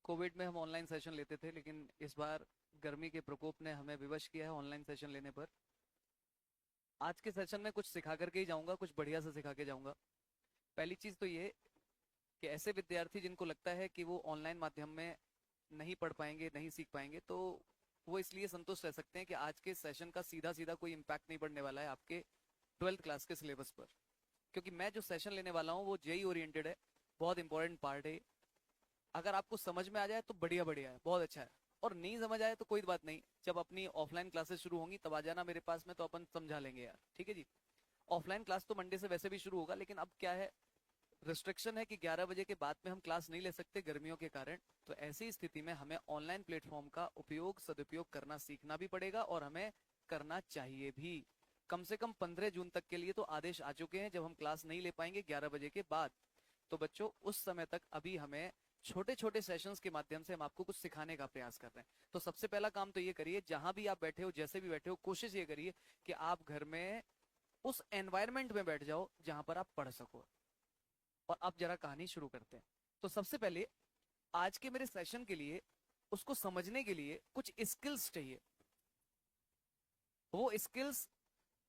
Covid में हम online session लेते थे, लेकिन इस बार गर्मी के प्रकोप ने हमें विवश किया है ऑनलाइन सेशन लेने पर। आज के सेशन में कुछ सिखा करके ही जाऊंगा, कुछ बढ़िया से सिखा के जाऊंगा। पहली चीज तो ये कि ऐसे विद्यार्थी जिनको लगता है कि वो ऑनलाइन माध्यम में नहीं पढ़ पाएंगे, नहीं सीख पाएंगे, तो वो इसलिए संतुष्ट रह सकते हैं कि आज के सेशन का सीधा सीधा कोई इम्पैक्ट नहीं पड़ने वाला है आपके 12th क्लास के सिलेबस पर। क्योंकि मैं जो सेशन लेने वाला हूँ वो जेई ओरिएंटेड है, बहुत इंपॉर्टेंट पार्ट है। अगर आपको समझ में आ जाए तो बढ़िया बढ़िया है, बहुत अच्छा है। और नहीं समझ आए तो कोई बात नहीं, जब अपनी ऑफलाइन क्लासेस शुरू होंगी तब आ जाना मेरे पास में, तो अपन समझा लेंगे यार, ठीक है जी। ऑफलाइन क्लास तो मंडे से वैसे भी शुरू होगा, लेकिन अब क्या है, रिस्ट्रिक्शन है कि 11 बजे के बाद में हम क्लास नहीं ले सकते गर्मियों के कारण। तो ऐसी स्थिति में हमें ऑनलाइन प्लेटफॉर्म का उपयोग, सदुपयोग करना सीखना भी पड़ेगा, और हमें करना चाहिए भी। कम से कम 15 जून तक के लिए तो आदेश आ चुके हैं जब हम क्लास नहीं ले पाएंगे 11 बजे के बाद। तो बच्चों, उस समय तक अभी हमें छोटे छोटे सेशंस के माध्यम से हम आपको कुछ सिखाने का प्रयास कर रहे हैं। तो सबसे पहला काम तो ये करिए, जहां भी आप बैठे हो, जैसे भी बैठे हो, कोशिश ये करिए कि आप घर में उस एनवायरमेंट में बैठ जाओ जहां पर आप पढ़ सको। और अब जरा कहानी शुरू करते हैं। तो सबसे पहले आज के मेरे सेशन के लिए, उसको समझने के लिए कुछ स्किल्स चाहिए। वो स्किल्स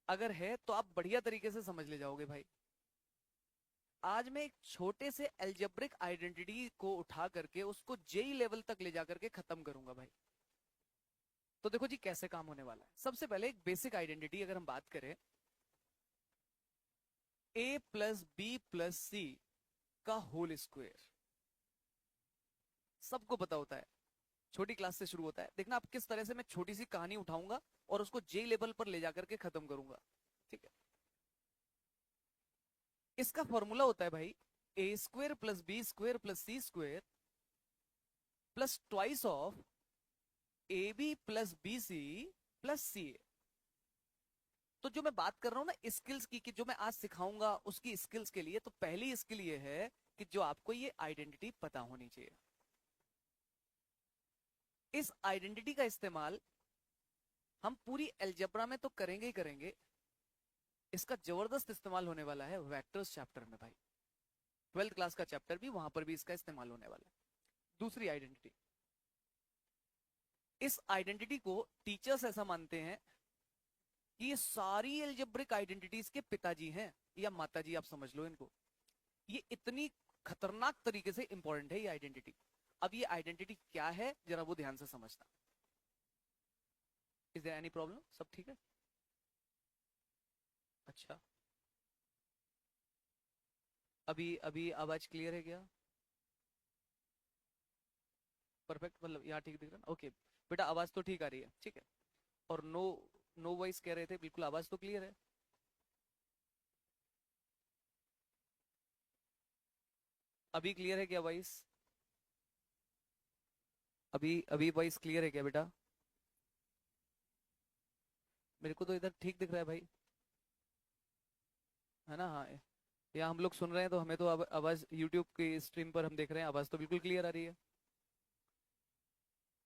अगर है तो आप बढ़िया तरीके से समझ ले जाओगे भाई। आज मैं एक छोटे से एल्जेब्रिक आइडेंटिटी को उठा करके उसको जेई लेवल तक ले जाकर के खत्म करूंगा भाई। तो देखो जी कैसे काम होने वाला है। सबसे पहले एक बेसिक आइडेंटिटी अगर हम बात करें, ए प्लस बी प्लस सी का होल स्क्वायर सबको पता होता है, छोटी क्लास से शुरू होता है। देखना आप किस तरह से मैं छोटी सी कहानी उठाऊंगा और उसको जे लेवल पर ले जाकर के खत्म करूंगा, ठीक है। इसका फॉर्मूला होता है भाई, a square plus b square plus c square plus twice of a b plus b c plus c a. तो जो मैं बात कर रहा हूं ना स्किल्स की, कि जो मैं आज सिखाऊंगा उसकी स्किल्स के लिए, तो पहली स्किल ये है कि जो आपको ये आइडेंटिटी पता होनी चाहिए। इस आइडेंटिटी का इस्तेमाल हम पूरी अलजेब्रा में तो करेंगे ही करेंगे, इसका जबरदस्त इस्तेमाल होने वाला है वेक्टर्स चैप्टर में भाई। 12th क्लास का चैप्टर भी, वहां पर भी इसका इस्तेमाल होने वाला है। दूसरी आइडेंटिटी, इस आइडेंटिटी को टीचर्स ऐसा मानते हैं कि ये सारी अलजेब्रिक आइडेंटिटीज के पिताजी हैं या माताजी, आप समझ लो इनको। ये इतनी खतरनाक तरीके से इंपॉर्टेंट है ये आइडेंटिटी। अब ये आइडेंटिटी क्या है जरा वो ध्यान से समझना। Is there any problem? सब ठीक है? अच्छा, अभी अभी आवाज क्लियर है क्या? परफेक्ट, मतलब यहाँ ठीक दिख रहा है ना? ओके बेटा, आवाज तो ठीक आ रही है, ठीक है। और नो, नो वॉइस कह रहे थे, बिल्कुल आवाज तो क्लियर है। अभी क्लियर है क्या वॉइस? अभी अभी वॉइस क्लियर है क्या बेटा? मेरे को तो इधर ठीक दिख रहा है भाई, है ना? हाँ, यहाँ हम लोग सुन रहे हैं तो हमें तो आवाज यूट्यूब की स्ट्रीम पर हम देख रहे हैं, आवाज तो बिल्कुल क्लियर आ रही है।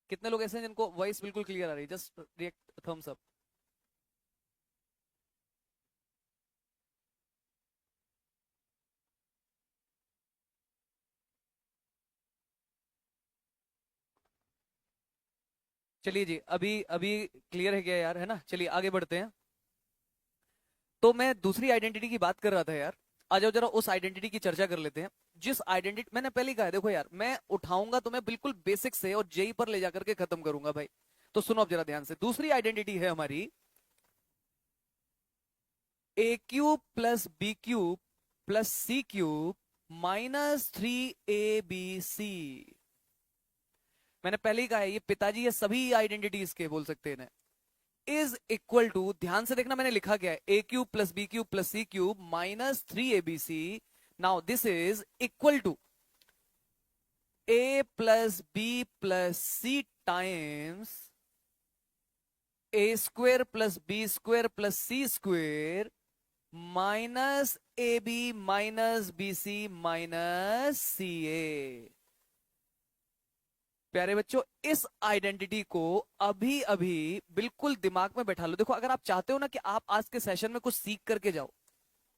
कितने लोग ऐसे हैं जिनको वॉइस बिल्कुल क्लियर आ रही है? Just react, thumbs up. चलिए जी, अभी अभी क्लियर है क्या यार, है ना? चलिए आगे बढ़ते हैं। तो मैं दूसरी आइडेंटिटी की बात कर रहा था यार। आ जाओ जरा उस आइडेंटिटी की चर्चा कर लेते हैं। जिस आइडेंटिटी मैंने पहले ही कहा है, देखो यार, मैं उठाऊंगा तो मैं बिल्कुल बेसिक से और जेई पर ले जाकर के खत्म करूंगा भाई। तो सुनो अब जरा ध्यान से। दूसरी आइडेंटिटी है हमारी a cube plus b cube plus c cube -3 ABC। मैंने पहले ही कहा है, ये पिताजी है सभी आइडेंटिटीज के, बोल सकते हैं। इज इक्वल टू, ध्यान से देखना मैंने लिखा क्या है, a cube plus b cube plus c cube -3 ABC। Now this is equal to a plus B plus c times a square plus b square plus c square -AB -BC -CA। प्यारे बच्चों, इस identity को अभी अभी बिल्कुल दिमाग में बैठा लो। देखो, अगर आप चाहते हो ना कि आप आज के सेशन में कुछ सीख करके जाओ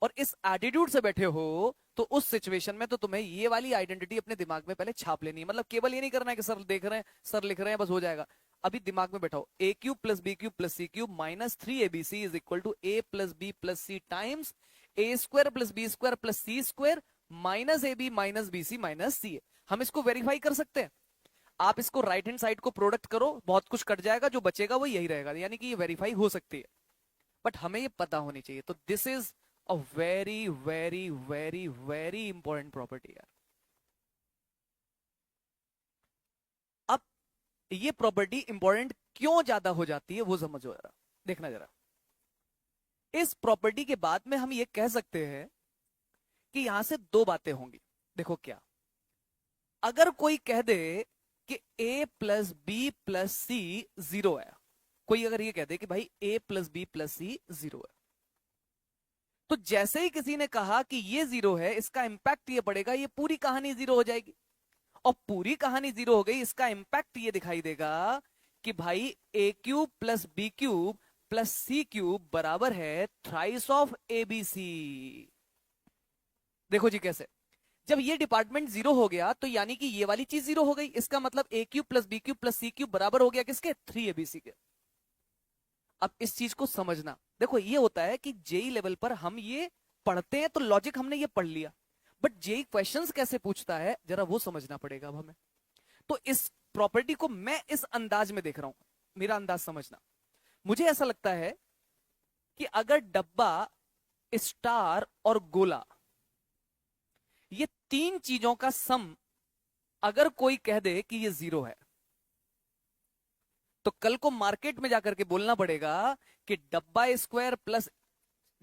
और इस एटीट्यूड से बैठे हो तो उस सिचुएशन में तो तुम्हें ये वाली आइडेंटिटी अपने दिमाग में पहले छाप लेनी है। मतलब केवल ये नहीं करना है कि सर देख रहे हैं, सर लिख रहे हैं, बस हो जाएगा। अभी दिमाग में बैठाओ, a cube plus b cube plus c cube minus 3abc is equal to a plus B plus c times a square plus b square plus c square minus a b minus b c minus c. हम इसको verify कर सकते हैं। आप इसको right hand side को product करो, बहुत कुछ कट जाएगा, जो बचेगा वो यही रहेगा, यानी कि ये वेरीफाई हो सकती है। बट हमें ये पता होनी चाहिए। तो this is a very very very very important property यार। अब ये प्रॉपर्टी इंपॉर्टेंट क्यों ज्यादा हो जाती है वो समझो जरा, देखना जरा। इस प्रॉपर्टी के बाद में हम ये कह सकते हैं कि यहां से दो बातें होंगी। देखो क्या, अगर कोई कह दे कि a plus B plus C zero है, कोई अगर ये कह दे कि भाई a plus B plus C zero है, तो जैसे ही किसी ने कहा कि ये जीरो है, इसका इंपैक्ट ये पड़ेगा, ये पूरी कहानी जीरो हो जाएगी। और पूरी कहानी जीरो हो गई, इसका इंपैक्ट ये दिखाई देगा कि भाई a cube plus b cube plus c cube बराबर है thrice of a b c. देखो जी कैसे, जब ये डिपार्टमेंट जीरो हो गया तो यानी कि ये वाली चीज जीरो हो गई, इसका मतलब a cube plus b cube plus c cube बराबर हो गया किसके, 3abc के। अब इस चीज को समझना, देखो ये होता है कि जेई लेवल पर हम ये पढ़ते हैं तो लॉजिक हमने ये पढ़ लिया, बट जेई क्वेश्चंस कैसे पूछता है जरा वो समझना पड़ेगा अब हमें। तो इस प्रॉपर्टी को मैं इस अंदाज में देख रहा हूं, मेरा अंदाज समझना। मुझे ऐसा लगता है कि अगर डब्बा, स्टार और गोला, ये तीन चीजों का सम अगर कोई कह दे कि ये जीरो है, तो कल को मार्केट में जाकर के बोलना पड़ेगा कि डब्बा स्क्वायर प्लस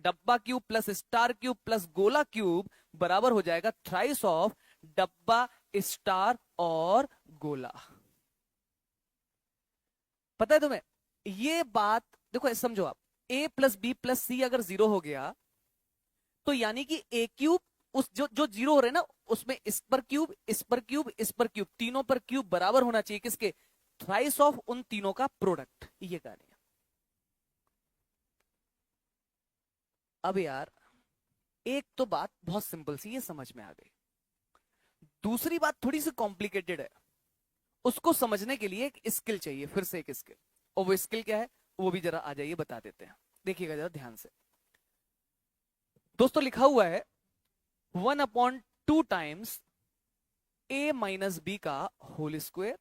डब्बा cube plus star cube plus गोला क्यूब बराबर हो जाएगा थ्राइस ऑफ डब्बा, स्टार और गोला। पता है तुम्हें ये बात? देखो समझो आप, a प्लस बी प्लस सी अगर जीरो हो गया तो यानी कि ए क्यूब, उस जो जो जीरो हो रहे हैं ना, उसमें इस पर क्यूब, इस पर क्यूब, इस पर क्यूब, तीनों पर क्यूब बराबर होना चाहिए किसके, थ्राइस ऑफ उन तीनों का प्रोडक्ट। ये कहानी है। अब यार एक तो बात बहुत सिंपल सी ये समझ में आ गई, दूसरी बात थोड़ी सी कॉम्प्लिकेटेड है। उसको समझने के लिए एक स्किल चाहिए, फिर से एक स्किल, और वो स्किल क्या है वो भी जरा आ जाइए बता देते हैं। देखिएगा जरा ध्यान से दोस्तों, लिखा हुआ है 1/2 टाइम्स a माइनस बी का whole square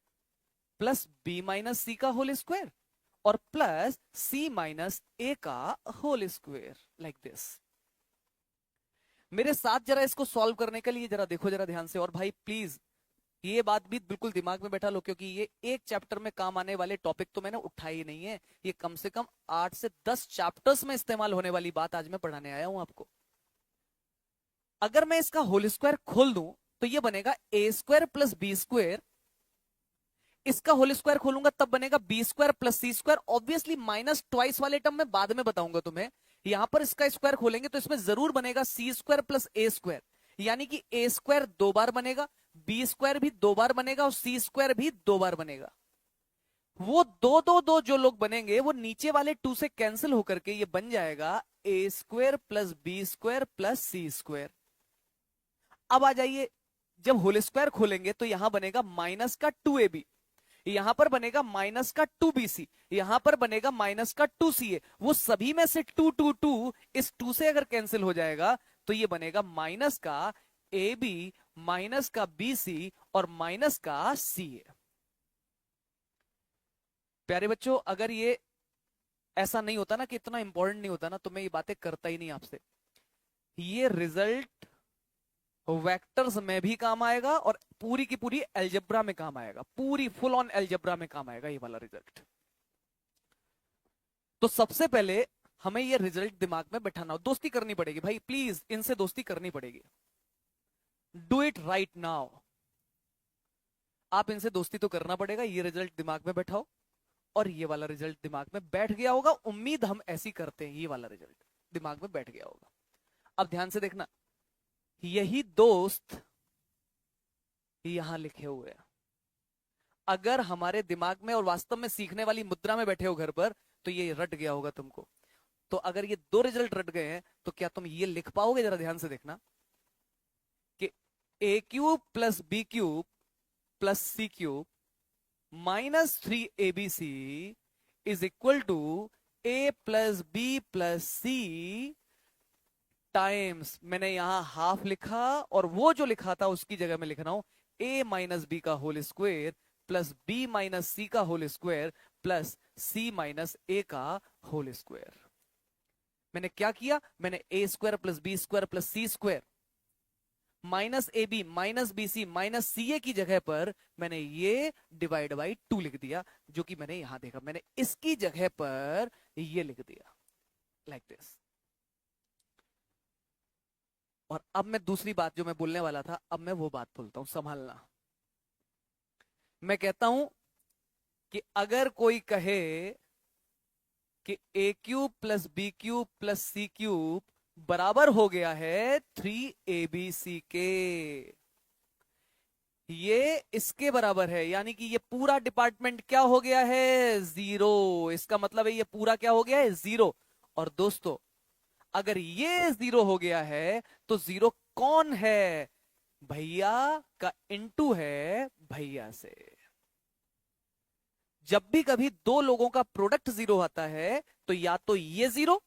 plus b minus c का होल स्क्वायर और प्लस सी माइनस ए का होल स्क्वायर, लाइक दिस। मेरे साथ जरा इसको सॉल्व करने के लिए जरा देखो जरा ध्यान से। और भाई प्लीज ये बात भी बिल्कुल दिमाग में बैठा लो, क्योंकि ये एक चैप्टर में काम आने वाले टॉपिक तो मैंने उठाई ही नहीं है, ये कम से कम 8 से 10 चैप्टर्स में इस्तेमाल होने वाली बात आज मैं पढ़ाने आया हूं आपको। अगर मैं इसका होल स्क्वायर खोल दूं तो ये बनेगा ए स्क्वायर प्लस बी स्क्वायर, इसका होल स्क्वायर खोलूंगा तब बनेगा B square plus c square. Obviously minus twice वाले टर्म में बाद में बताऊंगा तुम्हें, यहां पर इसका स्क्वायर खोलेंगे तो इसमें जरूर बनेगा सी स्क्वायर प्लस ए स्क्वायर, यानी कि ए स्क्वायर 2 बार बनेगा, बी स्क्वायर भी 2 बार बनेगा और सी स्क्वायर भी 2 बार बनेगा। वो दो दो दो जो लोग बनेंगे वो नीचे वाले 2 से कैंसिल होकर के ये बन जाएगा a square plus b square plus c square. अब आ जाइए, जब होल स्क्वायर खोलेंगे तो यहां बनेगा माइनस का 2ab, यहां पर बनेगा माइनस का 2bc, यहां पर बनेगा माइनस का 2ca। वो सभी में से 2 2 2 इस 2 से अगर कैंसिल हो जाएगा तो ये बनेगा माइनस का ab माइनस का bc और माइनस का ca। प्यारे बच्चों, अगर ये ऐसा नहीं होता ना, कि इतना इंपॉर्टेंट नहीं होता ना, तो मैं ये बातें करता ही नहीं आपसे। ये रिजल्ट वेक्टर्स में भी काम आएगा और पूरी की पूरी अलजेब्रा में काम आएगा, पूरी फुल ऑन अलजेब्रा में काम आएगा ये वाला रिजल्ट। तो सबसे पहले हमें ये रिजल्ट दिमाग में बैठाना, दोस्ती करनी पड़ेगी भाई, प्लीज इनसे दोस्ती करनी पड़ेगी। Do it right now. आप इनसे दोस्ती तो करना पड़ेगा। ये रिजल्ट दिमाग में बैठाओ, और ये वाला रिजल्ट दिमाग में बैठ गया होगा, उम्मीद हम ऐसी करते हैं, ये वाला रिजल्ट दिमाग में बैठ गया होगा। अब ध्यान से देखना, यही दोस्त यहां लिखे हुए हैं। अगर हमारे दिमाग में और वास्तव में सीखने वाली मुद्रा में बैठे हो घर पर, तो ये रट गया होगा तुमको। तो अगर ये दो रिजल्ट रट गए हैं तो क्या तुम ये लिख पाओगे? जरा ध्यान से देखना कि a cube plus b cube plus c cube minus 3abc is equal to a plus B plus c times, मैंने यहां हाफ लिखा और वो जो लिखा था उसकी जगह में लिख रहा हूं ए माइनस बी का whole square plus b minus c का whole square plus c minus a का होल स्क्वायर। मैंने क्या किया? मैंने a square plus b square plus c square minus a b minus b c minus c a की जगह पर मैंने ये डिवाइड बाई 2 लिख दिया, जो कि मैंने यहां देखा, मैंने इसकी जगह पर ये लिख दिया लाइक दिस। और अब मैं दूसरी बात जो मैं बोलने वाला था, अब मैं वो बात बोलता हूं, संभालना। मैं कहता हूं कि अगर कोई कहे कि a cube plus b cube plus c cube बराबर हो गया है 3abc के, ये इसके बराबर है, यानी कि ये पूरा डिपार्टमेंट क्या हो गया है? जीरो। इसका मतलब है ये पूरा क्या हो गया है? जीरो। और दोस्तों, अगर ये जीरो हो गया है तो जीरो कौन है? भैया का इनटू है भैया से। जब भी कभी दो लोगों का प्रोडक्ट जीरो आता है तो या तो ये जीरो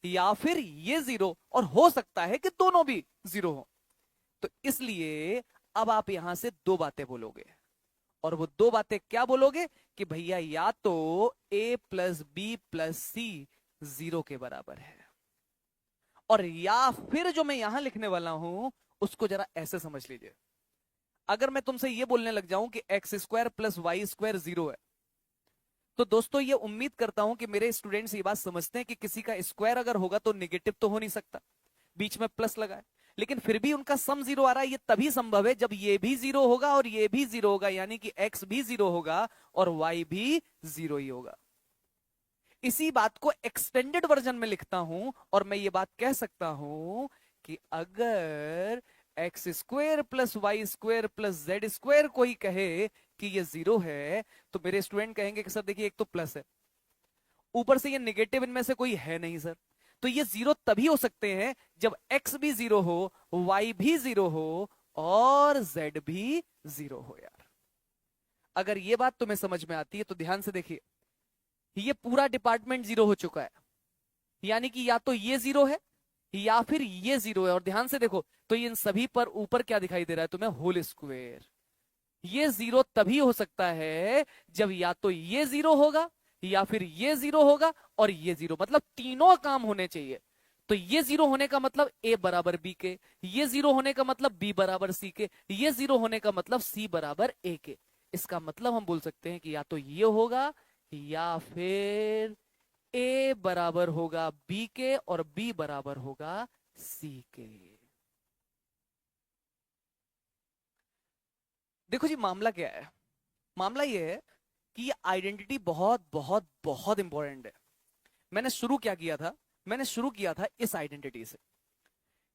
या फिर ये जीरो, और हो सकता है कि दोनों भी जीरो हो। तो इसलिए अब आप यहां से दो बातें बोलोगे, और वो दो बातें क्या बोलोगे? कि भैया या तो ए plus B plus C zero के बराबर है, और या फिर जो मैं यहां लिखने वाला हूं उसको जरा ऐसे समझ लीजिए। अगर मैं तुमसे ये बोलने लग जाऊं कि X square plus Y square zero है, तो दोस्तों ये उम्मीद करता हूं कि मेरे स्टूडेंट्स ये बात समझते हैं कि किसी का स्क्वायर अगर होगा तो नेगेटिव तो हो नहीं सकता, बीच में प्लस लगा है, लेकिन फिर भी उनका सम जीरो आ रहा है। ये तभी संभव है जब ये भी जीरो होगा और ये भी जीरो होगा, यानी कि एक्स भी जीरो होगा और वाई भी जीरो ही होगा। इसी बात को एक्सटेंडेड वर्जन में लिखता हूं और मैं ये बात कह सकता हूं कि अगर X square plus Y square plus Z square कोई कहे कि ये जीरो है, तो मेरे स्टूडेंट कहेंगे कि सर देखिए एक तो प्लस है, ऊपर से ये निगेटिव इनमें से कोई है नहीं सर। तो ये जीरो तभी हो सकते हैं जब एक्स भी जीरो हो, वाई भी जीरो हो और जेड भी जीरो हो। यार अगर ये बात तुम्हें समझ में आती है तो ध्यान से देखिए, ये पूरा डिपार्टमेंट जीरो हो चुका है, यानी कि या तो ये जीरो है या फिर ये जीरो है। और ध्यान से देखो तो इन सभी पर ऊपर क्या दिखाई दे रहा है तुम्हें? Whole square. ये जीरो तभी हो सकता है जब या तो ये जीरो होगा या फिर ये जीरो होगा और ये जीरो, मतलब तीनों काम होने चाहिए। तो ये जीरो होने का मतलब ए बराबर बी के, ये जीरो होने का मतलब बी बराबर सी के, ये जीरो होने का मतलब सी बराबर ए के। इसका मतलब हम बोल सकते हैं कि या तो ये होगा या फिर ए बराबर होगा बी के और बी बराबर होगा सी के। देखो जी मामला क्या है, मामला ये है कि ये आइडेंटिटी बहुत बहुत बहुत इंपॉर्टेंट है। मैंने शुरू क्या किया था? मैंने शुरू किया था इस आइडेंटिटी से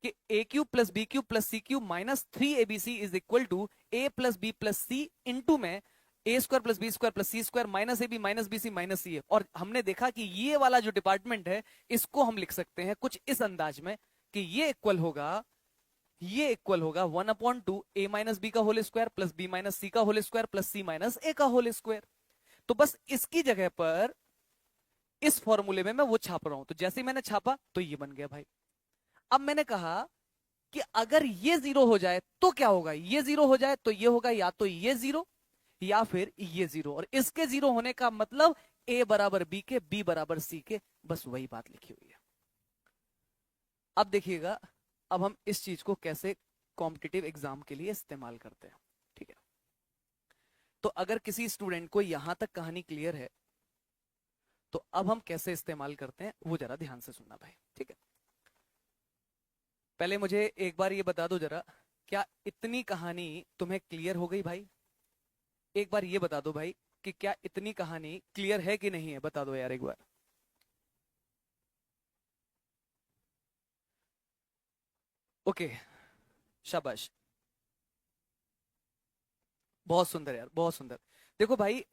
कि a cube plus b cube plus c cube minus 3abc is equal to a plus B plus c into में a square plus b square plus c square minus a b minus b c minus c a. और हमने देखा कि ये वाला जो department है इसको हम लिख सकते हैं कुछ इस अंदाज में कि ये इक्वल होगा 1/2 ए माइनस बी का whole square plus b minus c का whole square plus c minus a का होल स्क्वायर। तो बस इसकी जगह पर इस फॉर्मूले में मैं वो छाप रहा हूं, तो जैसे ही मैंने छापा तो ये बन गया भाई। अब मैंने कहा कि अगर ये जीरो हो जाए तो क्या होगा? ये जीरो हो जाए तो ये होगा या तो ये जीरो या फिर ये जीरो, और इसके जीरो होने का मतलब ए बराबर बी के, बी बराबर सी के, बस वही बात लिखी हुई है। अब देखिएगा, अब हम इस चीज को कैसे कॉम्पिटिटिव एग्जाम के लिए इस्तेमाल करते हैं, ठीक है? तो अगर किसी स्टूडेंट को यहां तक कहानी क्लियर है तो अब हम कैसे इस्तेमाल करते हैं वो जरा ध्यान से सुनना भाई, ठीक है? पहले मुझे एक बार ये बता दो जरा, क्या इतनी कहानी तुम्हें क्लियर हो गई भाई? एक बार ये बता दो भाई कि क्या इतनी कहानी क्लियर है कि नहीं है, बता दो यार एक बार। ओके, शाबाश, बहुत सुंदर यार, बहुत सुंदर। देखो भाई,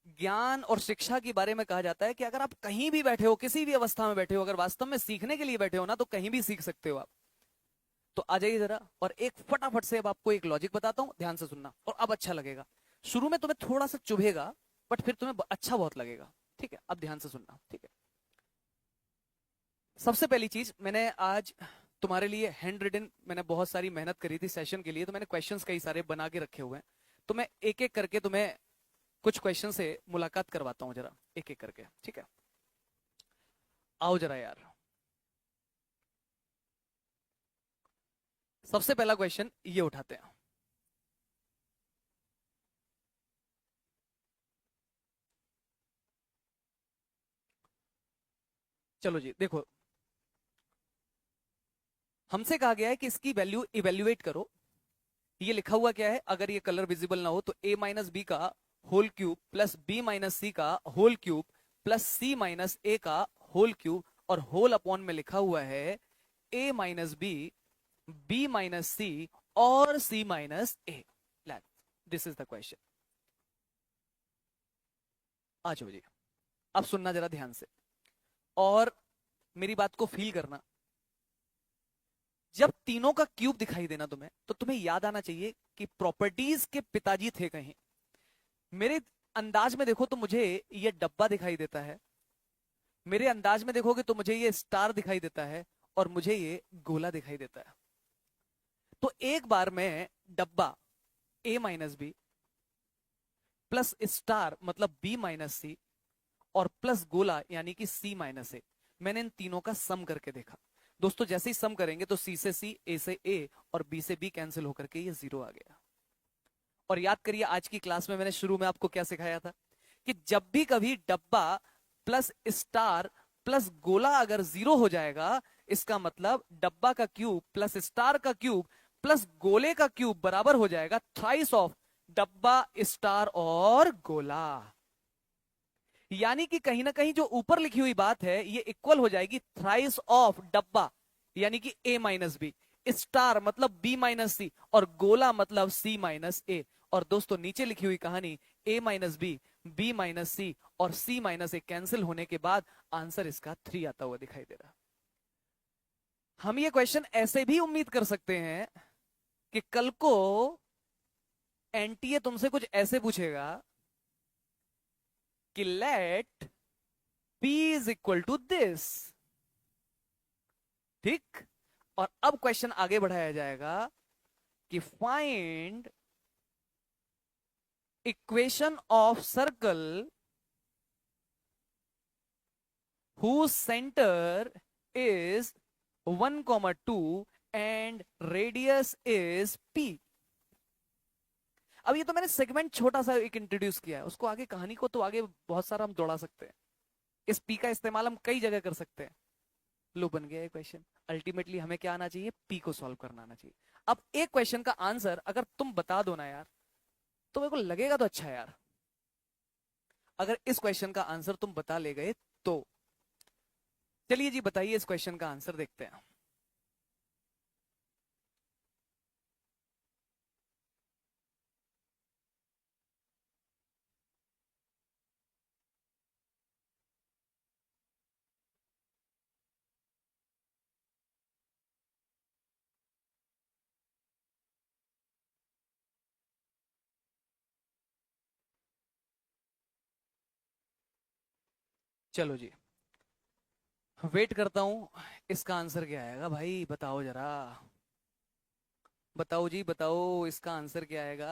ज्ञान और शिक्षा के बारे में कहा जाता है कि अगर आप कहीं भी बैठे हो, किसी भी अवस्था में बैठे हो, अगर वास्तव में सीखने के लिए बैठे हो ना, तो कहीं भी सीख सकते हो आप। तो आ जाइए जरा, और एक फटाफट से अब आपको एक लॉजिक बताता हूं, ध्यान से सुनना, और अब अच्छा लगेगा। शुरू में तुम्हें थोड़ा सा चुभेगा, बट फिर तुम्हें अच्छा बहुत लगेगा। ठीक है, अब ध्यान से सुनना, ठीक है। सबसे पहली चीज, मैंने आज तुम्हारे लिए हैंड रिटन, मैंने बहुत सारी मेहनत करी थी सेशन के लिए, तो मैंने क्वेश्चंस कई सारे बना के रखे हुए हैं। तो मैं एक एक करके तुम्हें कुछ क्वेश्चन से मुलाकात करवाता हूं जरा, एक एक करके, ठीक है। आओ जरा यार। सबसे पहला क्वेश्चन ये उठाते हैं। चलो जी देखो, हमसे कहा गया है कि इसकी वैल्यू इवेल्युएट करो। ये लिखा हुआ क्या है, अगर ये कलर विजिबल ना हो तो a माइनस बी का whole cube plus b minus c का whole cube plus c minus a का होल क्यूब, और होल अपॉन में लिखा हुआ है a minus b, b minus c और c minus a. This is the question. आ जाओ जी, अब सुनना जरा ध्यान से, और मेरी बात को फील करना। जब तीनों का क्यूब दिखाई देना तुम्हें, तो तुम्हें याद आना चाहिए कि प्रॉपर्टीज के पिताजी थे कहीं। मेरे अंदाज में देखो तो मुझे ये डब्बा दिखाई देता है, मेरे अंदाज में देखोगे तो मुझे ये स्टार दिखाई देता है, और मुझे ये गोला दिखाई देता है। तो एक बार में डब्बा ए माइनस बी प्लस स्टार मतलब बी माइनस सी और प्लस गोला यानी कि सी माइनस ए, मैंने इन तीनों का सम करके देखा। दोस्तों जैसे ही सम करेंगे तो सी से सी, ए से ए और बी से बी कैंसिल होकर के ये जीरो आ गया। और याद करिए आज की क्लास में मैंने शुरू में आपको क्या सिखाया था, कि जब भी कभी डब्बा प्लस स्टार प्लस गोला अगर जीरो हो जाएगा, इसका मतलब डब्बा का क्यूब प्लस स्टार का क्यूब प्लस गोले का क्यूब बराबर हो जाएगा थ्राइस ऑफ डब्बा स्टार और गोला। यानी कि कहीं ना कहीं जो ऊपर लिखी हुई बात है ये इक्वल हो जाएगी थ्राइस ऑफ डब्बा यानी कि ए माइनस बी, स्टार मतलब बी माइनस सी और गोला मतलब सी माइनस ए। और दोस्तों नीचे लिखी हुई कहानी ए minus b, b minus c और सी माइनस ए कैंसिल होने के बाद आंसर इसका 3 आता हुआ दिखाई दे रहा। हम ये क्वेश्चन ऐसे भी उम्मीद कर सकते हैं कि कल को एनटीए तुमसे कुछ ऐसे पूछेगा कि let P is equal to this, ठीक। और अब क्वेश्चन आगे बढ़ाया जाएगा कि find equation of circle whose center is 1, 2 and radius is p। अब ये तो मैंने सेगमेंट छोटा सा एक इंट्रोड्यूस किया है, उसको आगे कहानी को तो आगे बहुत सारा हम दौड़ा सकते हैं। इस पी का इस्तेमाल हम कई जगह कर सकते हैं। लो बन गया ये क्वेश्चन। अल्टीमेटली हमें क्या आना चाहिए, पी को सॉल्व करना आना चाहिए। अब एक क्वेश्चन का आंसर अगर तुम बता दो ना यार, तो मेरे को लगेगा तो अच्छा यार। अगर इस क्वेश्चन का आंसर तुम बता ले गए तो चलिए जी बताइए, इस क्वेश्चन का आंसर देखते हैं। चलो जी, वेट करता हूं, इसका आंसर क्या आएगा भाई, बताओ जरा। बताओ जी बताओ, इसका आंसर क्या आएगा।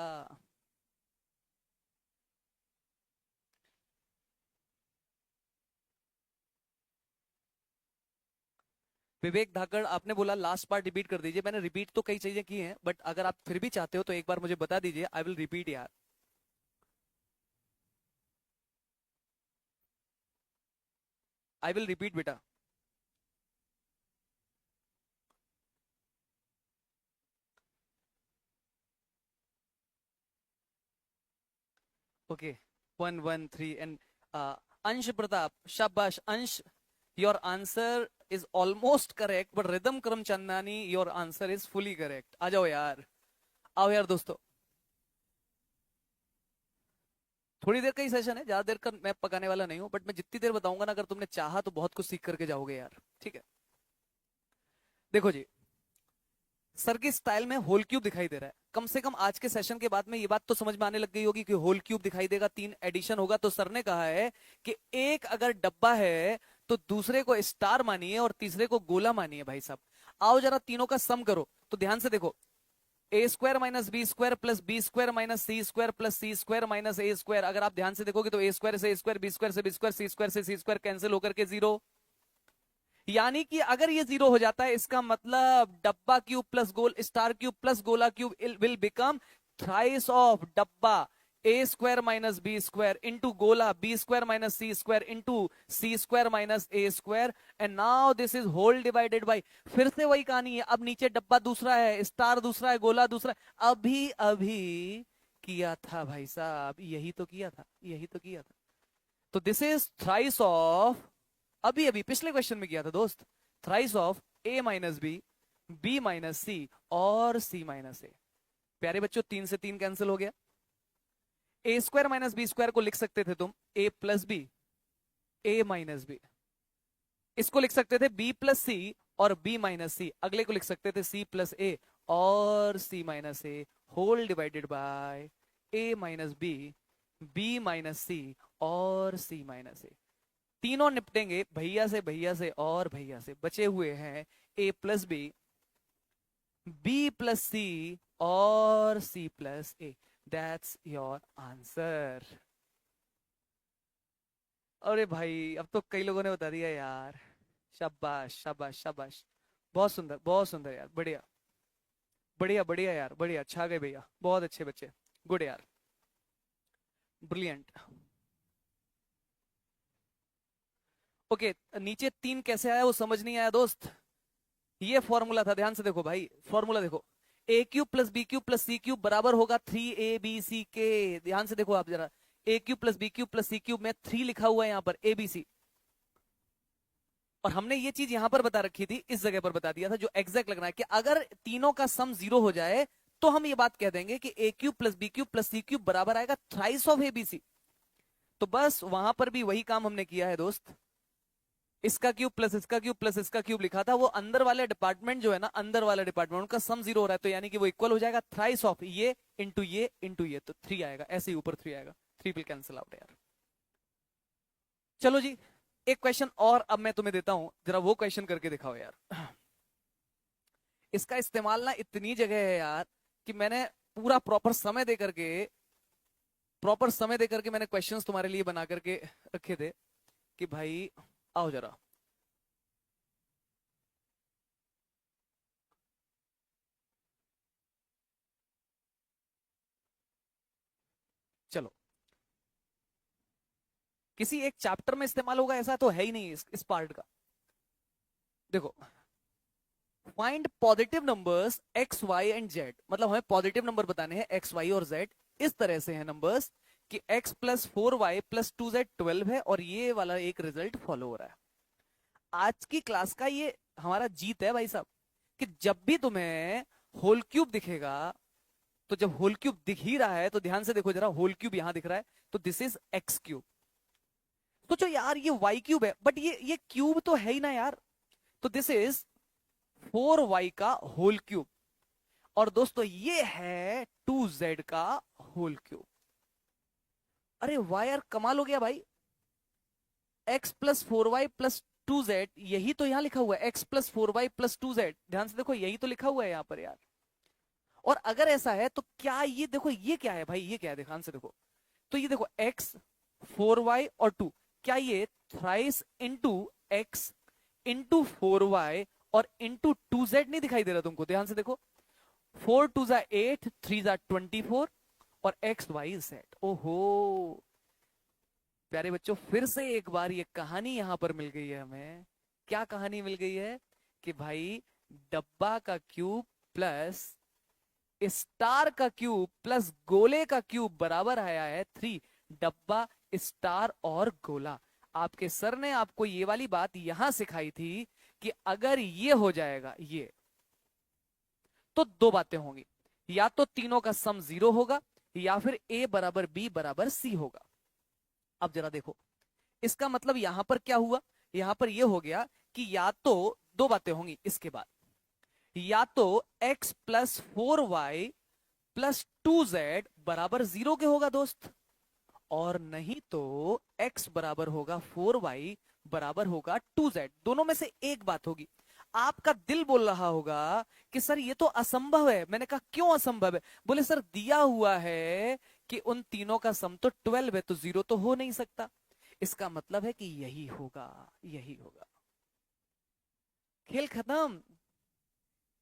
विवेक धाकड़ आपने बोला लास्ट पार्ट रिपीट कर दीजिए। मैंने रिपीट तो कई चीजें की हैं, बट अगर आप फिर भी चाहते हो तो एक बार मुझे बता दीजिए, आई विल रिपीट यार। आई विल रिपीट बेटा। ओके, 1 1 3 एंड अंश प्रताप, शाबाश Ansh, your answer is almost correct, but Ridham Karam Chandani your answer is fully correct. आ जाओ यार, आओ यार दोस्तों। थोड़ी देर का ही सेशन है, ज्यादा देर का मैं पकाने वाला नहीं हूं, बट मैं जितनी देर बताऊंगा ना, अगर तुमने चाहा तो बहुत कुछ सीख करके जाओगे यार। ठीक है, देखो जी, सर की स्टाइल में होल क्यूब दिखाई दे रहा है। कम से कम आज के सेशन के बाद में ये बात तो समझ में आने लग गई होगी कि होल क्यूब दिखाई देगा, 3 एडिशन होगा। तो सर ने कहा है कि एक अगर डब्बा है तो दूसरे को स्टार मानिए और तीसरे को गोला मानिए। भाई साहब, आओ जरा तीनों का सम करो। तो ध्यान से देखो, a square minus b square plus b square minus c square plus c square minus a square. अगर आप ध्यान से देखोगे तो ए स्क्वायर से ए स्क्वायर, बी स्क्वायर से बी स्क्वायर, सी स्क्वायर से सी स्क्वायर कैंसिल होकर के जीरो। यानी कि अगर ये जीरो हो जाता है, इसका मतलब डब्बा क्यूब प्लस गोल स्टार क्यूब प्लस गोला cube will become thrice of डब्बा a square minus b square into गोला b square minus c square into c square minus a square. And now this is whole divided by, फिर से वही कहानी है। अब नीचे डब्बा दूसरा है, स्टार दूसरा है, गोला दूसरा है। अभी अभी किया था भाई साहब, यही तो किया था, यही तो किया था। तो दिस इज थ्राइस ऑफ, अभी अभी पिछले क्वेश्चन में किया था दोस्त, thrice of a minus b minus c और सी माइनस ए। प्यारे बच्चों, 3 से 3 कैंसिल हो गया। ए स्क्वायर माइनस बी स्क्वायर को लिख सकते थे तुम ए प्लस बी, ए माइनस बी। इसको लिख सकते थे बी प्लस सी और बी माइनस सी। अगले को लिख सकते थे सी प्लस ए और c minus a, whole divided by a minus b minus c और सी माइनस ए। तीनों निपटेंगे भैया से और भैया से। बचे हुए हैं A plus B plus C और C plus A. That's your answer. अरे भाई, अब तो कई लोगों ने बता दिया यार। शाबाश शाबाश शाबाश, बहुत सुंदर यार, बढ़िया बढ़िया बढ़िया यार, बढ़िया, छा गए भैया, बहुत अच्छे बच्चे, गुड यार, ब्रिलियंट। ओके, नीचे 3 कैसे आया वो समझ नहीं आया दोस्त। ये फॉर्मूला था, ध्यान से देखो भाई, फॉर्मूला देखो, a cube plus b cube plus c cube बराबर होगा 3 ए बी सी के। ध्यान से देखो आप जरा, a cube plus b cube plus c cube में 3 लिखा हुआ है यहाँ पर ए बी सी। और हमने ये चीज यहां पर बता रखी थी, इस जगह पर बता दिया था, जो एग्जैक्ट लगना है कि अगर तीनों का सम 0 हो जाए तो हम ये बात कह देंगे कि a cube plus b cube plus c cube बराबर आएगा thrice of a b c. तो बस वहां पर भी वही काम हमने किया है दोस्त। इसका क्यूब प्लस इसका क्यूब प्लस इसका क्यूब लिखा था, वो अंदर वाले डिपार्टमेंट जो है ना, अंदर वाला डिपार्टमेंट, उनका सम 0 हो रहा है, तो यानी कि वो इक्वल हो जाएगा थ्राइस ऑफ ये इंटू ये इंटू ये, तो 3 आएगा, ऐसे ही ऊपर 3 आएगा, 3 विल कैंसिल आउट यार। चलो जी, एक क्वेश्चन और अब मैं तुम्हें देता हूं, जरा वो क्वेश्चन करके दिखाओ यार। इसका इस्तेमाल ना इतनी जगह है यार कि मैंने पूरा प्रॉपर समय दे करके मैंने क्वेश्चंस तुम्हारे लिए बना करके रखे थे कि भाई आओ जरा। चलो, किसी एक चैप्टर में इस्तेमाल होगा ऐसा तो है ही नहीं इस पार्ट का। देखो, find positive numbers X Y and Z, मतलब हमें पॉजिटिव नंबर बताने हैं एक्स वाई और जेड। इस तरह से है नंबर्स कि x plus 4y plus 2z 12 है, और ये वाला एक रिजल्ट फॉलो हो रहा है। आज की क्लास का ये हमारा जीत है भाई साहब, कि जब भी तुम्हें होल क्यूब दिखेगा, तो जब होल क्यूब दिख ही रहा है तो ध्यान से देखो जरा, होल क्यूब यहां दिख रहा है तो दिस इज एक्स क्यूब। सोचो यार, ये वाई क्यूब है बट ये क्यूब तो है ही ना यार, तो दिस इज 4y का होल क्यूब। और दोस्तों ये है 2z का होल क्यूब। अरे वाह यार, कमाल हो गया भाई। x plus 4y plus 2z, यही तो यहां लिखा हुआ है, x plus 4y plus 2z। ध्यान से देखो, यही तो लिखा हुआ है यहां पर यार। और अगर ऐसा है तो क्या ये देखो, ये क्या है भाई, ये क्या है, ध्यान से देखो। तो ये देखो x 4y और 2, क्या ये thrice into x into 4y और इंटू 2z नहीं दिखाई दे रहा तुमको? ध्यान से देखो, 4 2 जा 8, 3 जा 24 और एक्स वाई सेट। ओहो प्यारे बच्चों, फिर से एक बार ये कहानी यहां पर मिल गई है हमें। क्या कहानी मिल गई है कि भाई डब्बा का क्यूब प्लस स्टार का क्यूब प्लस गोले का क्यूब बराबर आया है 3। डब्बा, स्टार और गोला। आपके सर ने आपको ये वाली बात यहां सिखाई थी कि अगर ये हो जाएगा ये, तो 2 बातें होंगी, या तो तीनों का सम 0 होगा, या फिर ए बराबर बी बराबर सी होगा। अब जरा देखो, इसका मतलब यहां पर क्या हुआ, यहां पर यह हो गया कि या तो दो बातें होंगी इसके बाद, या तो x plus 4y plus 2z बराबर 0 के होगा दोस्त, और नहीं तो x बराबर होगा 4y बराबर होगा 2z, दोनों में से एक बात होगी। आपका दिल बोल रहा होगा कि सर ये तो असंभव है। मैंने कहा क्यों असंभव है? बोले सर दिया हुआ है कि उन तीनों का सम तो 12 है, तो 0 तो हो नहीं सकता। इसका मतलब है कि यही होगा, यही होगा। खेल खत्म,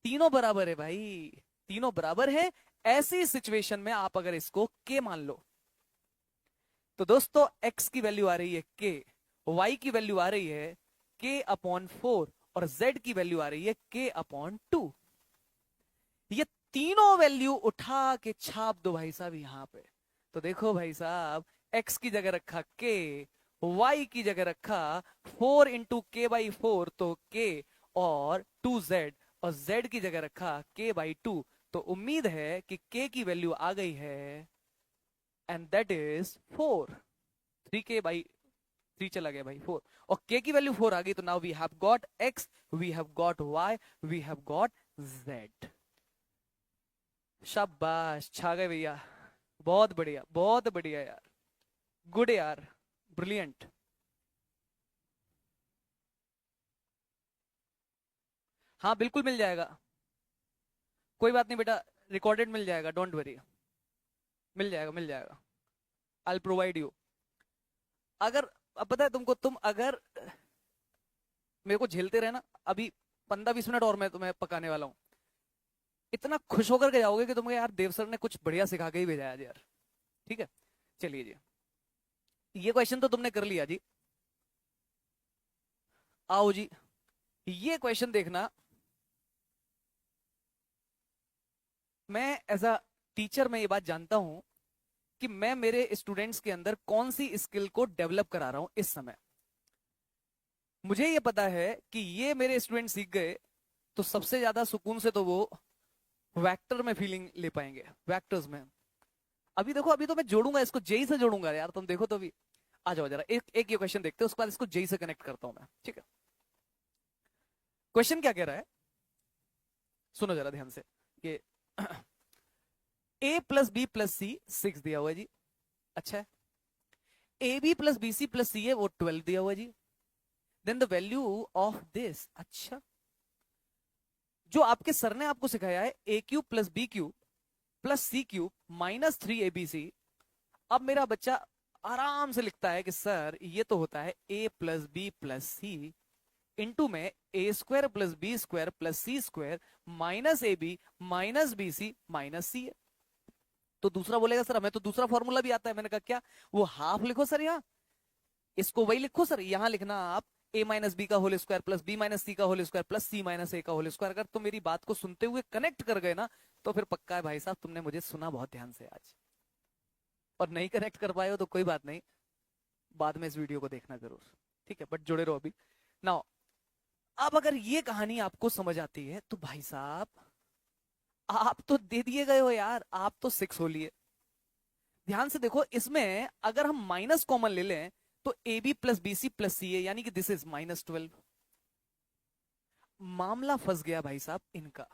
तीनों बराबर है भाई, तीनों बराबर है। ऐसी सिचुएशन में आप अगर इसको के मान लो, तो दोस्तों x की वैल्यू आ रही है k, y की वैल्यू आ रही है k अपॉन 4, और z की वैल्यू आ रही है k अपॉन 2। ये तीनों वैल्यू उठा के छाप दो भाई साहब यहां पे। तो देखो भाई साहब, x की जगह रखा k, y की जगह रखा 4 इंटू के बाई 4 तो k, और 2z, और z की जगह रखा k बाई 2। तो उम्मीद है कि k की वैल्यू आ गई है, एंड दैट इज 4। 3 चला गया भाई 4, और k की वैल्यू 4 आ गई। तो now we have got x, we have got y, we have got z। शाबाश, छा गए भैया, बहुत बढ़िया, बहुत बढ़िया यार, गुड यार, ब्रिलियंट। हाँ बिल्कुल मिल जाएगा, कोई बात नहीं बेटा, रिकॉर्डेड मिल जाएगा, डोंट वरी, मिल जाएगा मिल जाएगा। I provide you. अगर, अब पता है तुमको, तुम अगर मेरे को झेलते रहे ना, अभी 15-20 मिनट और मैं तुम्हें पकाने वाला हूँ, इतना खुश होकर के जाओगे कि तुमको यार देव सर ने कुछ बढ़िया सिखा के ही भेजा है आज यार। ठीक है, चलिए जी, ये क्वेश्चन तो तुमने कर लिया जी। आओ जी, ये क्वेश्चन देखना। मैं एज अ टीचर मैं ये बात जानता हूं कि मैं मेरे स्टूडेंट्स के अंदर कौन सी स्किल को डेवलप करा रहा हूं इस समय। मुझे ये पता है कि ये मेरे स्टूडेंट सीख गए तो सबसे ज्यादा सुकून से तो वो वेक्टर में फीलिंग ले पाएंगे, वेक्टर्स में। अभी देखो, अभी तो मैं जोड़ूंगा इसको, जेई से जोड़ूंगा यार, तुम देखो तो अभी। आ जाओ जरा, एक एक ये क्वेश्चन देखते हैं, उसके बाद इसको जेई से कनेक्ट करता हूं मैं, ठीक है। क्वेश्चन क्या कह रहा है, सुनो जरा ध्यान से। ये a plus B plus c 6 दिया हुआ है जी, अच्छा है। A b plus b c plus c है, वो 12 दिया हुआ है जी। Then the value of this, अच्छा, जो आपके सर ने आपको सिखाया है a cube plus b cube plus c cube minus 3 abc। अब मेरा बच्चा आराम से लिखता है कि सर ये तो होता है a plus B plus c into में a square plus b square plus c square minus a b minus b c minus c है। तो दूसरा बोलेगा सर हमें तो दूसरा फॉर्मूला भी आता है। मैंने कहा क्या? वो हाफ लिखो सर, यहाँ इसको वही लिखो सर, यहां लिखना आप a माइनस बी का whole square plus b minus c का whole square plus c minus a का होल स्क्वायर। अगर तुम मेरी बात को सुनते हुए कनेक्ट कर गए ना, तो फिर पक्का है भाई साहब, तुमने मुझे सुना बहुत ध्यान से आज। और नहीं कनेक्ट कर पाए हो तो कोई बात नहीं, बाद में इस वीडियो को देखना जरूर, ठीक है, बट जुड़े रहो अभी। नाउ, अब अगर ये कहानी आपको समझ आती है तो भाई साहब आप तो दे दिए गए हो यार, आप तो 6 हो लिए। ध्यान से देखो, इसमें अगर हम माइनस कॉमन ले लें तो a b plus b c plus c a, यानी कि दिस इज -12। मामला फंस गया भाई साहब इनका।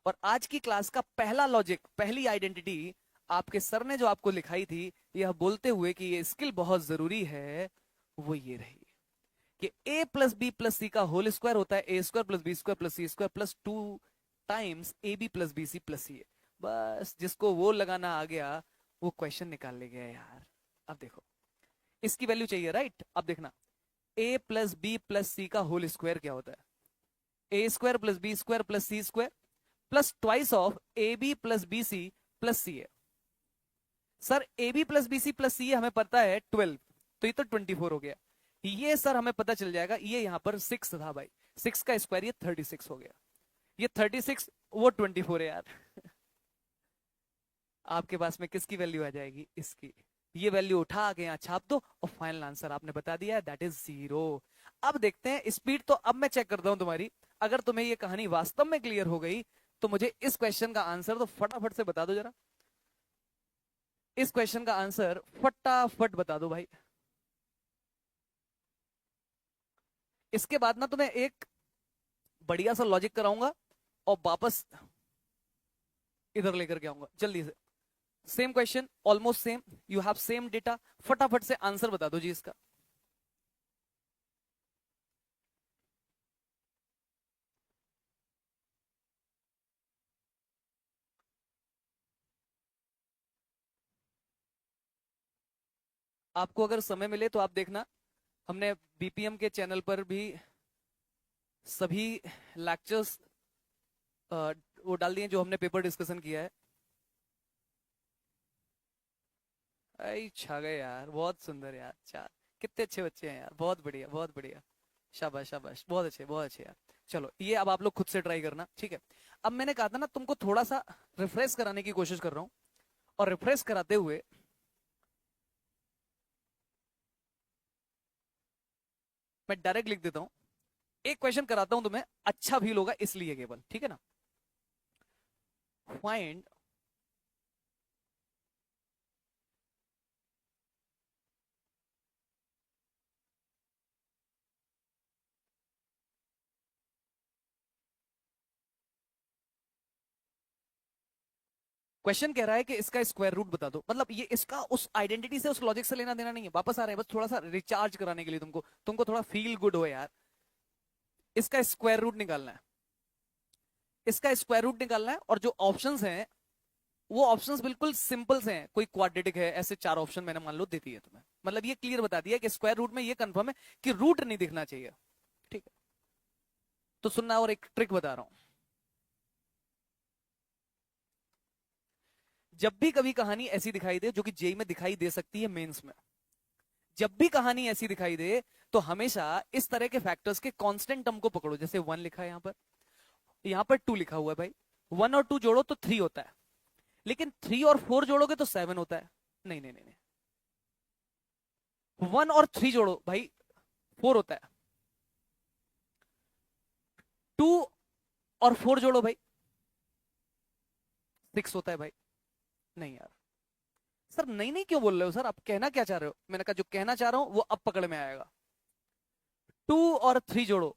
और आज की क्लास का पहला लॉजिक, पहली आइडेंटिटी आपके सर ने जो आपको लिखाई थी, यह बोलते हुए कि ये स्किल बहुत जरूरी है, वो ये रही कि a plus B plus c का होल स्क्वायर होता है a square plus b square plus c square plus 2 times a b plus b c plus c a. बस जिसको वो लगाना आ गया वो क्वेश्चन निकाल ले गया यार। अब देखो, इसकी वैल्यू चाहिए, राइट? अब देखना, a plus B plus c का होल स्क्वायर क्या होता है? A square plus b square plus c square plus twice of a b plus b c plus c a. Sir a b plus b c plus c a हमें पता है 12, तो ये तो 24 हो गया। ये सर हमें पता चल जाएगा, ये यहां पर 6 था भाई, 6 का स्क्वायर ये 36 हो गया। ये 36, वो 24 है यार। आपके पास में किसकी वैल्यू आ जाएगी? इसकी। ये वैल्यू उठा के यहाँ छाप दो और फाइनल आंसर आपने बता दिया है, दैट इज 0। अब देखते हैं स्पीड, तो अब मैं चेक करता हूं तुम्हारी। अगर तुम्हें ये कहानी वास्तव में क्लियर हो गई तो मुझे इस क्वेश्चन का आंसर तो फटाफट से बता दो जरा। इस क्वेश्चन का आंसर फटाफट बता दो भाई। इसके बाद ना तुम्हें एक बढ़िया सा लॉजिक कराऊंगा और वापस इधर लेकर के आऊंगा जल्दी से। Same question, almost same, you have same data, फटाफट से आंसर बता दो जी इसका। आपको अगर समय मिले तो आप देखना, हमने बीपीएम के चैनल पर भी सभी लेक्चर्स वो डाल दिए जो हमने पेपर डिस्कशन किया है। आई छा गए यार, बहुत सुंदर यार, चार कितने अच्छे बच्चे हैं यार, बहुत बढ़िया बहुत बढ़िया। शाबाश शाबाश, बहुत अच्छे यार। चलो ये अब आप लोग खुद से ट्राई करना, ठीक है। अब मैंने कहा था ना तुमको थोड़ा सा रिफ्रेश कराने की कोशिश कर रहा हूं, और रिफ्रेश कराते हुए मैं डायरेक्ट लिख देता हूं। एक क्वेश्चन कराता हूं तुम्हें, अच्छा फील होगा इसलिए केवल, ठीक है ना। फाइंड क्वेश्चन कह रहा है कि इसका स्क्वायर रूट बता दो। मतलब ये इसका उस आइडेंटिटी से, उस लॉजिक से लेना देना नहीं है, वापस आ रहे हैं बस थोड़ा सा रिचार्ज कराने के लिए तुमको, तुमको थोड़ा फील गुड हो यार। इसका स्क्वायर रूट निकालना है, इसका स्क्वायर रूट निकालना है, और जो ऑप्शंस हैं वो ऑप्शंस बिल्कुल सिंपल से हैं। कोई क्वाड्रेटिक है, ऐसे चार ऑप्शन मैंने मान लो दे दिए तुम्हें, मतलब ये क्लियर बता दिया कि स्क्वायर रूट में ये कंफर्म है कि रूट नहीं दिखना चाहिए, ठीक है। तो सुनना, और एक ट्रिक बता रहा हूं। जब भी कभी कहानी ऐसी दिखाई दे, जो कि जेई में दिखाई दे सकती है, मेंस में जब भी कहानी ऐसी दिखाई दे, तो हमेशा इस तरह के फैक्टर्स के कांस्टेंट टर्म को पकड़ो। जैसे वन लिखा है यहां पर टू लिखा हुआ है भाई, वन और टू जोड़ो तो थ्री होता है, लेकिन थ्री और फोर जोड़ोगे तो सेवन होता है। नहीं नहीं नहीं नहीं, वन और थ्री जोड़ो भाई, फोर होता है। टू और फोर जोड़ो भाई, सिक्स होता है भाई। नहीं यार, सर नहीं नहीं क्यों बोल रहे हो सर, आप कहना क्या चाह रहे हो? मैंने कहा जो कहना चाह रहा हूं वो अब पकड़ में आएगा। टू और थ्री जोड़ो,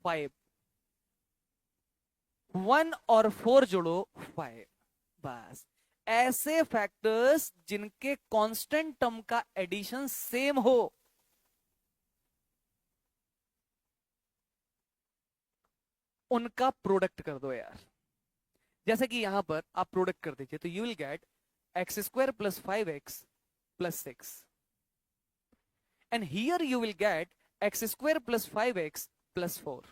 फाइव। वन और फोर जोड़ो, फाइव। बस, ऐसे फैक्टर्स जिनके कांस्टेंट टर्म का एडिशन सेम हो, उनका प्रोडक्ट कर दो यार। जैसे कि यहां पर आप प्रोडक्ट कर दीजिए, तो you will get x square plus five x plus six, and here you will get x square plus five x plus four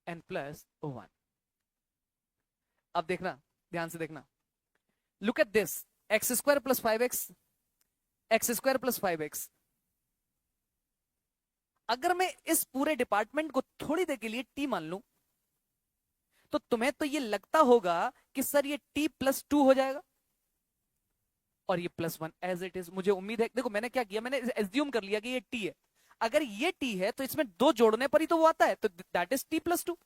and plus one. अब देखना, ध्यान से देखना, look at this, x square plus five x, x square plus five x. अगर मैं इस पूरे department को थोड़ी देर के लिए टी मान लूं, तो तुम्हें तो ये लगता होगा कि सर ये टी प्लस टू हो जाएगा, और ये plus one as it is. मुझे उम्मीद है, देखो मैंने क्या किया, मैंने एज्यूम कर लिया कि ये टी है। अगर ये टी है तो इसमें दो जोड़ने पर ही तो वो आता है, तो that is T plus two.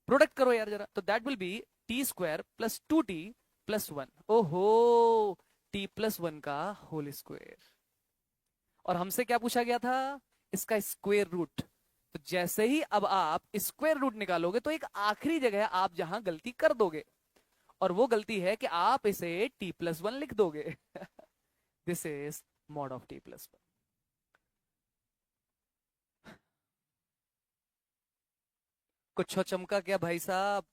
Product करो यार जरा, तो that will be T square plus two T plus one. ओहो, टी प्लस वन का होल स्क्वायर। और हमसे क्या पूछा गया था? इसका स्क्वायर रूट। तो जैसे ही अब आप स्क्वायर रूट निकालोगे, तो एक आखिरी जगह आप जहां गलती कर दोगे, और वो गलती है कि आप इसे टी प्लस वन लिख दोगे। This is mod of T plus one. कुछ चमका क्या भाई साहब?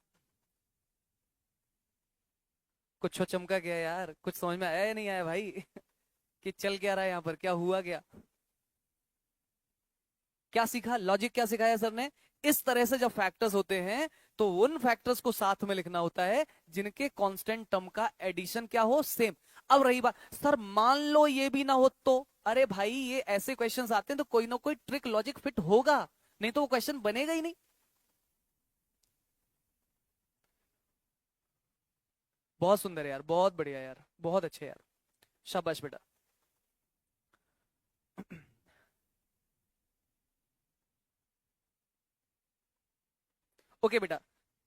कुछ चमका क्या यार? कुछ समझ में आया या नहीं आया भाई? कि चल क्या रहा है यहाँ पर, क्या हुआ क्या? क्या सीखा, लॉजिक क्या सिखाया सर ने? इस तरह से जब फैक्टर्स होते हैं, तो उन फैक्टर्स को साथ में लिखना होता है जिनके कांस्टेंट टर्म का एडिशन क्या हो, सेम। अब रही बात, सर मान लो ये भी ना हो तो? अरे भाई, ये ऐसे क्वेश्चंस आते हैं तो कोई ना कोई ट्रिक लॉजिक फिट होगा, नहीं तो वो क्वेश्चन बनेगा ही नहीं। बहुत सुंदर यार, बहुत बढ़िया यार, बहुत अच्छे यार, शाबाश बेटा। ओके बेटा,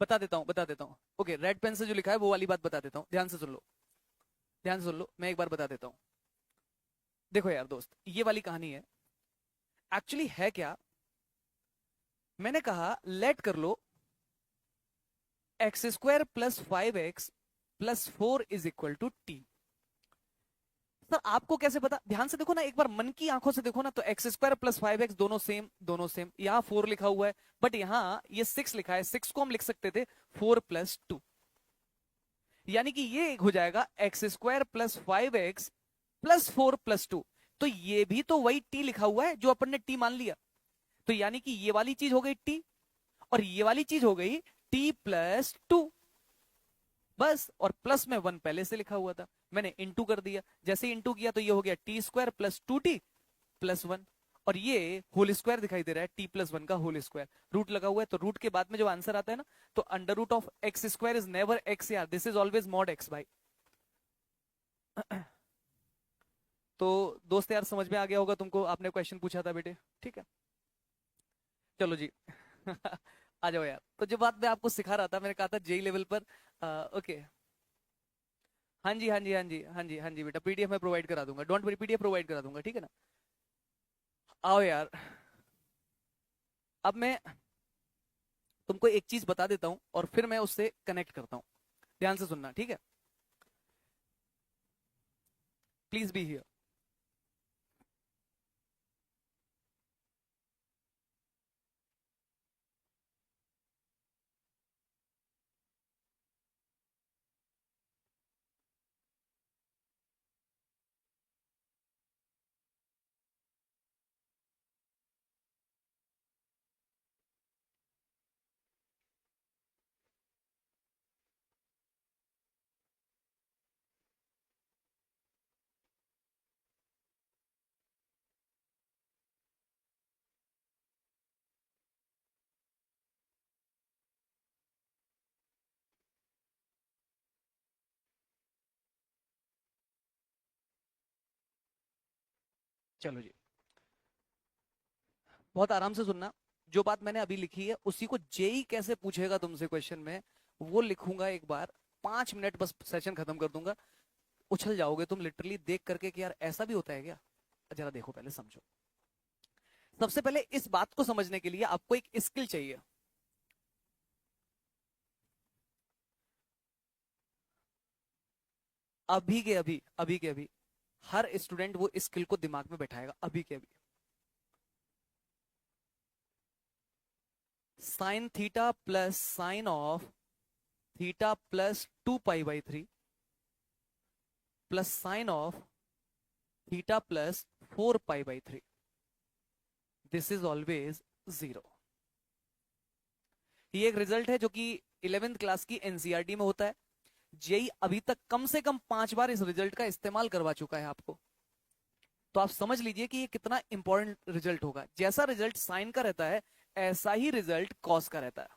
बता देता हूँ। ओके, रेड पेन से जो लिखा है वो वाली बात बता देता हूँ, ध्यान से सुन लो, ध्यान से सुन लो, मैं एक बार बता देता हूँ। देखो यार दोस्त, ये वाली कहानी है, एक्चुअली है क्या, मैंने कहा लेट कर लो x square plus 5x plus 4 is equal to t. Sir आपको कैसे पता, ध्यान से देखो ना, एक बार मन की आंखों से देखो ना, तो एक्स स्क्वायर प्लस 5x दोनों सेम, दोनों सेम, यहाँ 4 लिखा हुआ है, बट यहाँ ये 6 लिखा है, 6 को हम लिख सकते थे 4 + 2, यानी कि ये हो जाएगा x square plus 5x plus 4 + 2। तो ये भी तो वही टी लिखा हुआ है जो अपन ने टी मान लिया, तो यानी कि ये वाली चीज हो गई टी, और ये वाली चीज हो गई t + 2, बस। और प्लस में 1 पहले से लिखा हुआ था, मैंने इंटू कर दिया, जैसे इंटू किया तो ये हो गया t² + 2t + 1, और ये होल स्क्वायर दिखाई दे रहा है, t+1 का होल स्क्वायर, रूट लगा हुआ है, तो रूट के बाद में जो आंसर आता है ना, तो √(x² इज नेवर x यार, this is always mod x भाई। तो दोस्त यार समझ में आ गया होगा तुमको, आपने क्वेश्चन पूछा था बेटे, ठीक है, चलो जी। आ जाओ यार, तो जो बात मैं आपको सिखा रहा था, मैंने कहा था जेई लेवल पर, ओके, हाँ जी हाँ जी हाँ जी हाँ जी हाँ जी बेटा, पीडीएफ मैं प्रोवाइड करा दूंगा, डोंट वरी, पीडीएफ प्रोवाइड करा दूंगा, ठीक है ना। आओ यार, अब मैं तुमको एक चीज बता देता हूं और फिर मैं उससे कनेक्ट करता हूं, ध्यान से सुनना, ठीक है, प्लीज बी हियर। चलो जी, बहुत आराम से सुनना, जो बात मैंने अभी लिखी है उसी को जेई कैसे पूछेगा तुमसे क्वेश्चन में, वो लिखूंगा एक बार, 5 मिनट बस सेशन खत्म कर दूंगा, उछल जाओगे तुम लिटरली देख करके कि यार ऐसा भी होता है क्या। जरा देखो, पहले समझो, सबसे पहले इस बात को समझने के लिए आपको एक स्किल चाहिए। अभी के अभी हर स्टूडेंट वो स्किल को दिमाग में बैठाएगा, अभी के अभी। Sine theta plus sine of theta plus 2π/3 plus sine of theta plus 4π/3, this is always 0। ये एक रिजल्ट है जो कि 11th क्लास की एनसीईआरटी में होता है। जेई अभी तक कम से कम 5 बार इस रिजल्ट का इस्तेमाल करवा चुका है आपको, तो आप समझ लीजिए कि ये कितना इंपॉर्टेंट रिजल्ट होगा। जैसा रिजल्ट साइन का रहता है, ऐसा ही रिजल्ट कॉस का रहता है।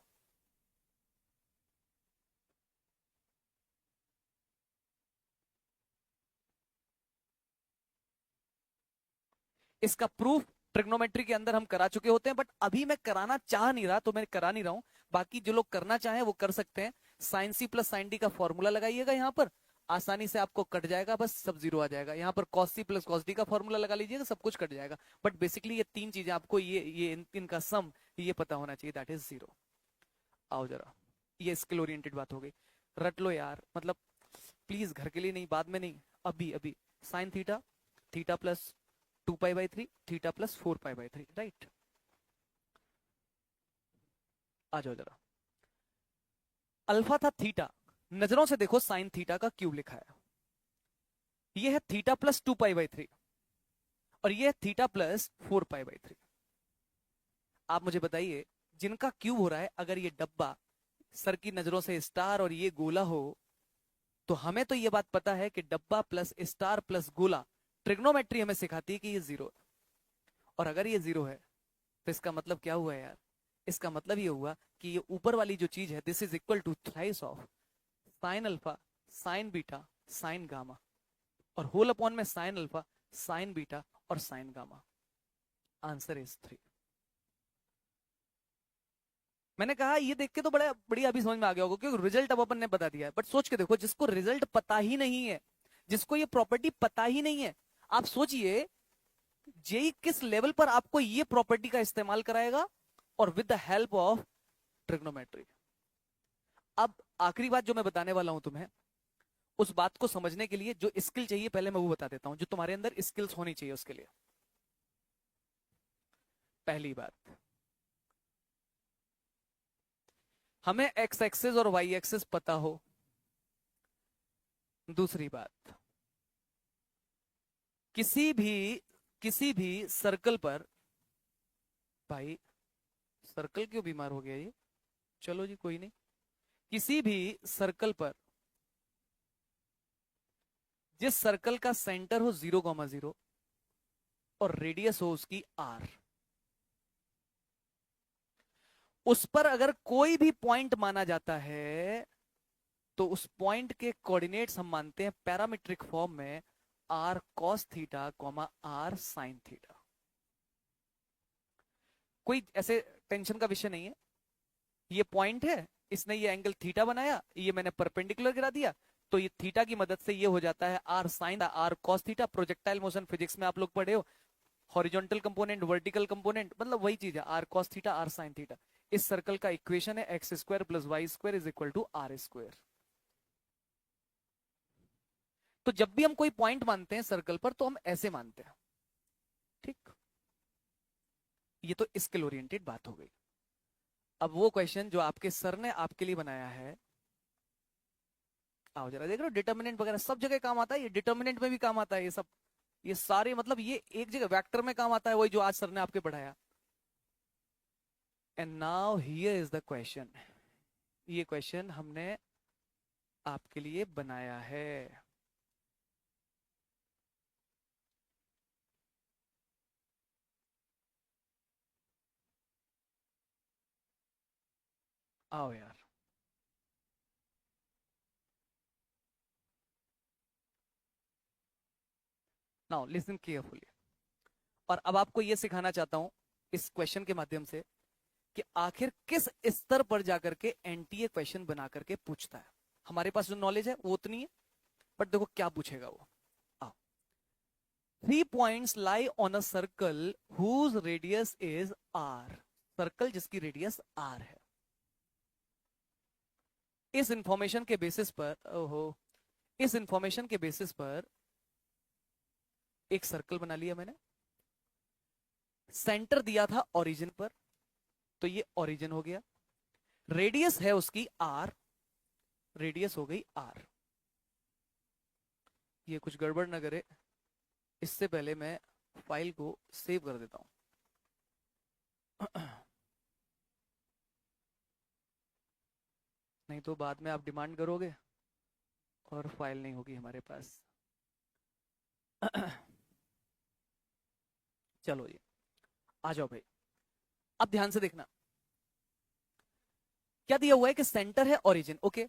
इसका प्रूफ ट्रिग्नोमेट्री के अंदर हम करा चुके होते हैं, बट अभी मैं कराना चाह नहीं रहा, तो मैं करा नहीं रहा हूं। बाकी जो लोग करना चाहें वो कर सकते हैं। Sine C plus sine D का फॉर्मूला लगाइएगा यहाँ पर, आसानी से आपको कट जाएगा, बस सब जीरो आ जाएगा। यहाँ पर cos C plus cos D का फॉर्मूला लगा लीजिएगा, सब कुछ कट जाएगा। बट बेसिकली ये तीन चीजें आपको, इनका सम ये पता होना चाहिए, दैट इज 0। आओ जरा, ये स्किल ओरिएंटेड बात हो गई, रट लो यार, मतलब प्लीज, घर के लिए नहीं, बाद में नहीं, अभी अभी। Sine theta, theta plus 2π/3, theta plus 4π/3, right. आ जाओ जरा, अल्फा था थीटा, नजरों से देखो साइन थीटा का क्यूब लिखा है, ये है थीटा प्लस 2π/3 और ये है थीटा प्लस 4π/3। आप मुझे बताइए, जिनका क्यूब हो रहा है, अगर ये डब्बा सर की नजरों से स्टार और ये गोला हो, तो हमें तो ये बात पता है कि डब्बा प्लस स्टार प्लस गोला, ट्रिग्नोमेट्री हमें सिखाती है कि ये 0 है। और अगर ये 0 है, तो इसका मतलब क्या हुआ यार, इसका मतलब ये हुआ कि ये ऊपर वाली जो चीज है, this is equal to thrice of sine alpha sine beta sine gamma, और होल अपॉन में साइन अल्फा साइन बीटा और साइन गामा। Answer is 3। मैंने कहा ये देख के तो बड़ा बढ़िया अभी समझ में आ गया होगा क्योंकि रिजल्ट अब अपन ने बता दिया है, बट सोच के देखो जिसको रिजल्ट पता ही नहीं है, जिसको ये प्रॉपर्टी पता ही नहीं है, आप सोचिए जेई किस लेवल पर आपको ये प्रॉपर्टी का इस्तेमाल कराएगा, और with the help of trigonometry. अब आखिरी बात जो मैं बताने वाला हूं तुम्हें, उस बात को समझने के लिए जो स्किल चाहिए पहले मैं वो बता देता हूं, जो तुम्हारे अंदर स्किल्स होनी चाहिए उसके लिए। पहली बात, हमें एक्स एक्सिस और वाई एक्सिस पता हो। दूसरी बात, किसी भी किसी भी सर्कल पर, भाई सर्कल क्यों बीमार हो गया ये, चलो जी कोई नहीं, किसी भी सर्कल पर जिस सर्कल का सेंटर हो 0,0 और रेडियस हो उसकी r, उस पर अगर कोई भी पॉइंट माना जाता है तो उस पॉइंट के कोऑर्डिनेट्स हम मानते हैं पैरामीट्रिक फॉर्म में r cos theta comma r sin theta. कोई ऐसे टेंशन का विषय नहीं है, ये पॉइंट है, इसने ये एंगल थीटा बनाया, ये मैंने परपेंडिकुलर गिरा दिया, तो ये थीटा की मदद से ये हो जाता है r sin r cos theta. Projectile motion physics में आप लोग पढ़े हो, हॉरिजॉन्टल कंपोनेंट वर्टिकल कंपोनेंट, मतलब वही चीज है, r cos theta r sin theta. इस सर्कल का इक्वेशन है X square plus Y square is equal to R square. तो जब भी हम कोई पॉइंट मानते हैं सर्कल पर तो हम ऐसे मानते हैं, ठीक। ये तो स्किल ओरिएंटेड बात हो गई। अब वो क्वेश्चन जो आपके सर ने आपके लिए बनाया है, आओ जरा देख रहे हो, डिटर्मिनेंट वगैरह सब जगह काम आता है, ये डिटर्मिनेंट में भी काम आता है, ये सब, ये सारे मतलब ये एक जगह वेक्टर में काम आता है, वही जो आज सर ने आपके पढ़ाया। And now here is the question, ये क्वेश्चन हमने आपके लिए बनाया है। आओ यार, नाउ लिसन केयरफुली। और अब आपको यह सिखाना चाहता हूं इस क्वेश्चन के माध्यम से कि आखिर किस स्तर पर जाकर के एनटीए क्वेश्चन बना करके पूछता है। हमारे पास जो नॉलेज है वो उतनी है, बट देखो क्या पूछेगा वो। आओ, 3 points lie on a circle whose radius is R, circle जिसकी रेडियस आर है। इस इंफॉर्मेशन के बेसिस पर, ओहो, इस इंफॉर्मेशन के बेसिस पर एक सर्कल बना लिया मैंने, सेंटर दिया था ओरिजिन पर, तो ये ओरिजिन हो गया, रेडियस है उसकी आर, रेडियस हो गई आर। ये कुछ गड़बड़ ना करे, इससे पहले मैं फाइल को सेव कर देता हूं नहीं तो बाद में आप डिमांड करोगे और फाइल नहीं होगी हमारे पास चलो जी, आ जाओ भाई, अब ध्यान से देखना क्या दिया हुआ है कि सेंटर है origin, okay.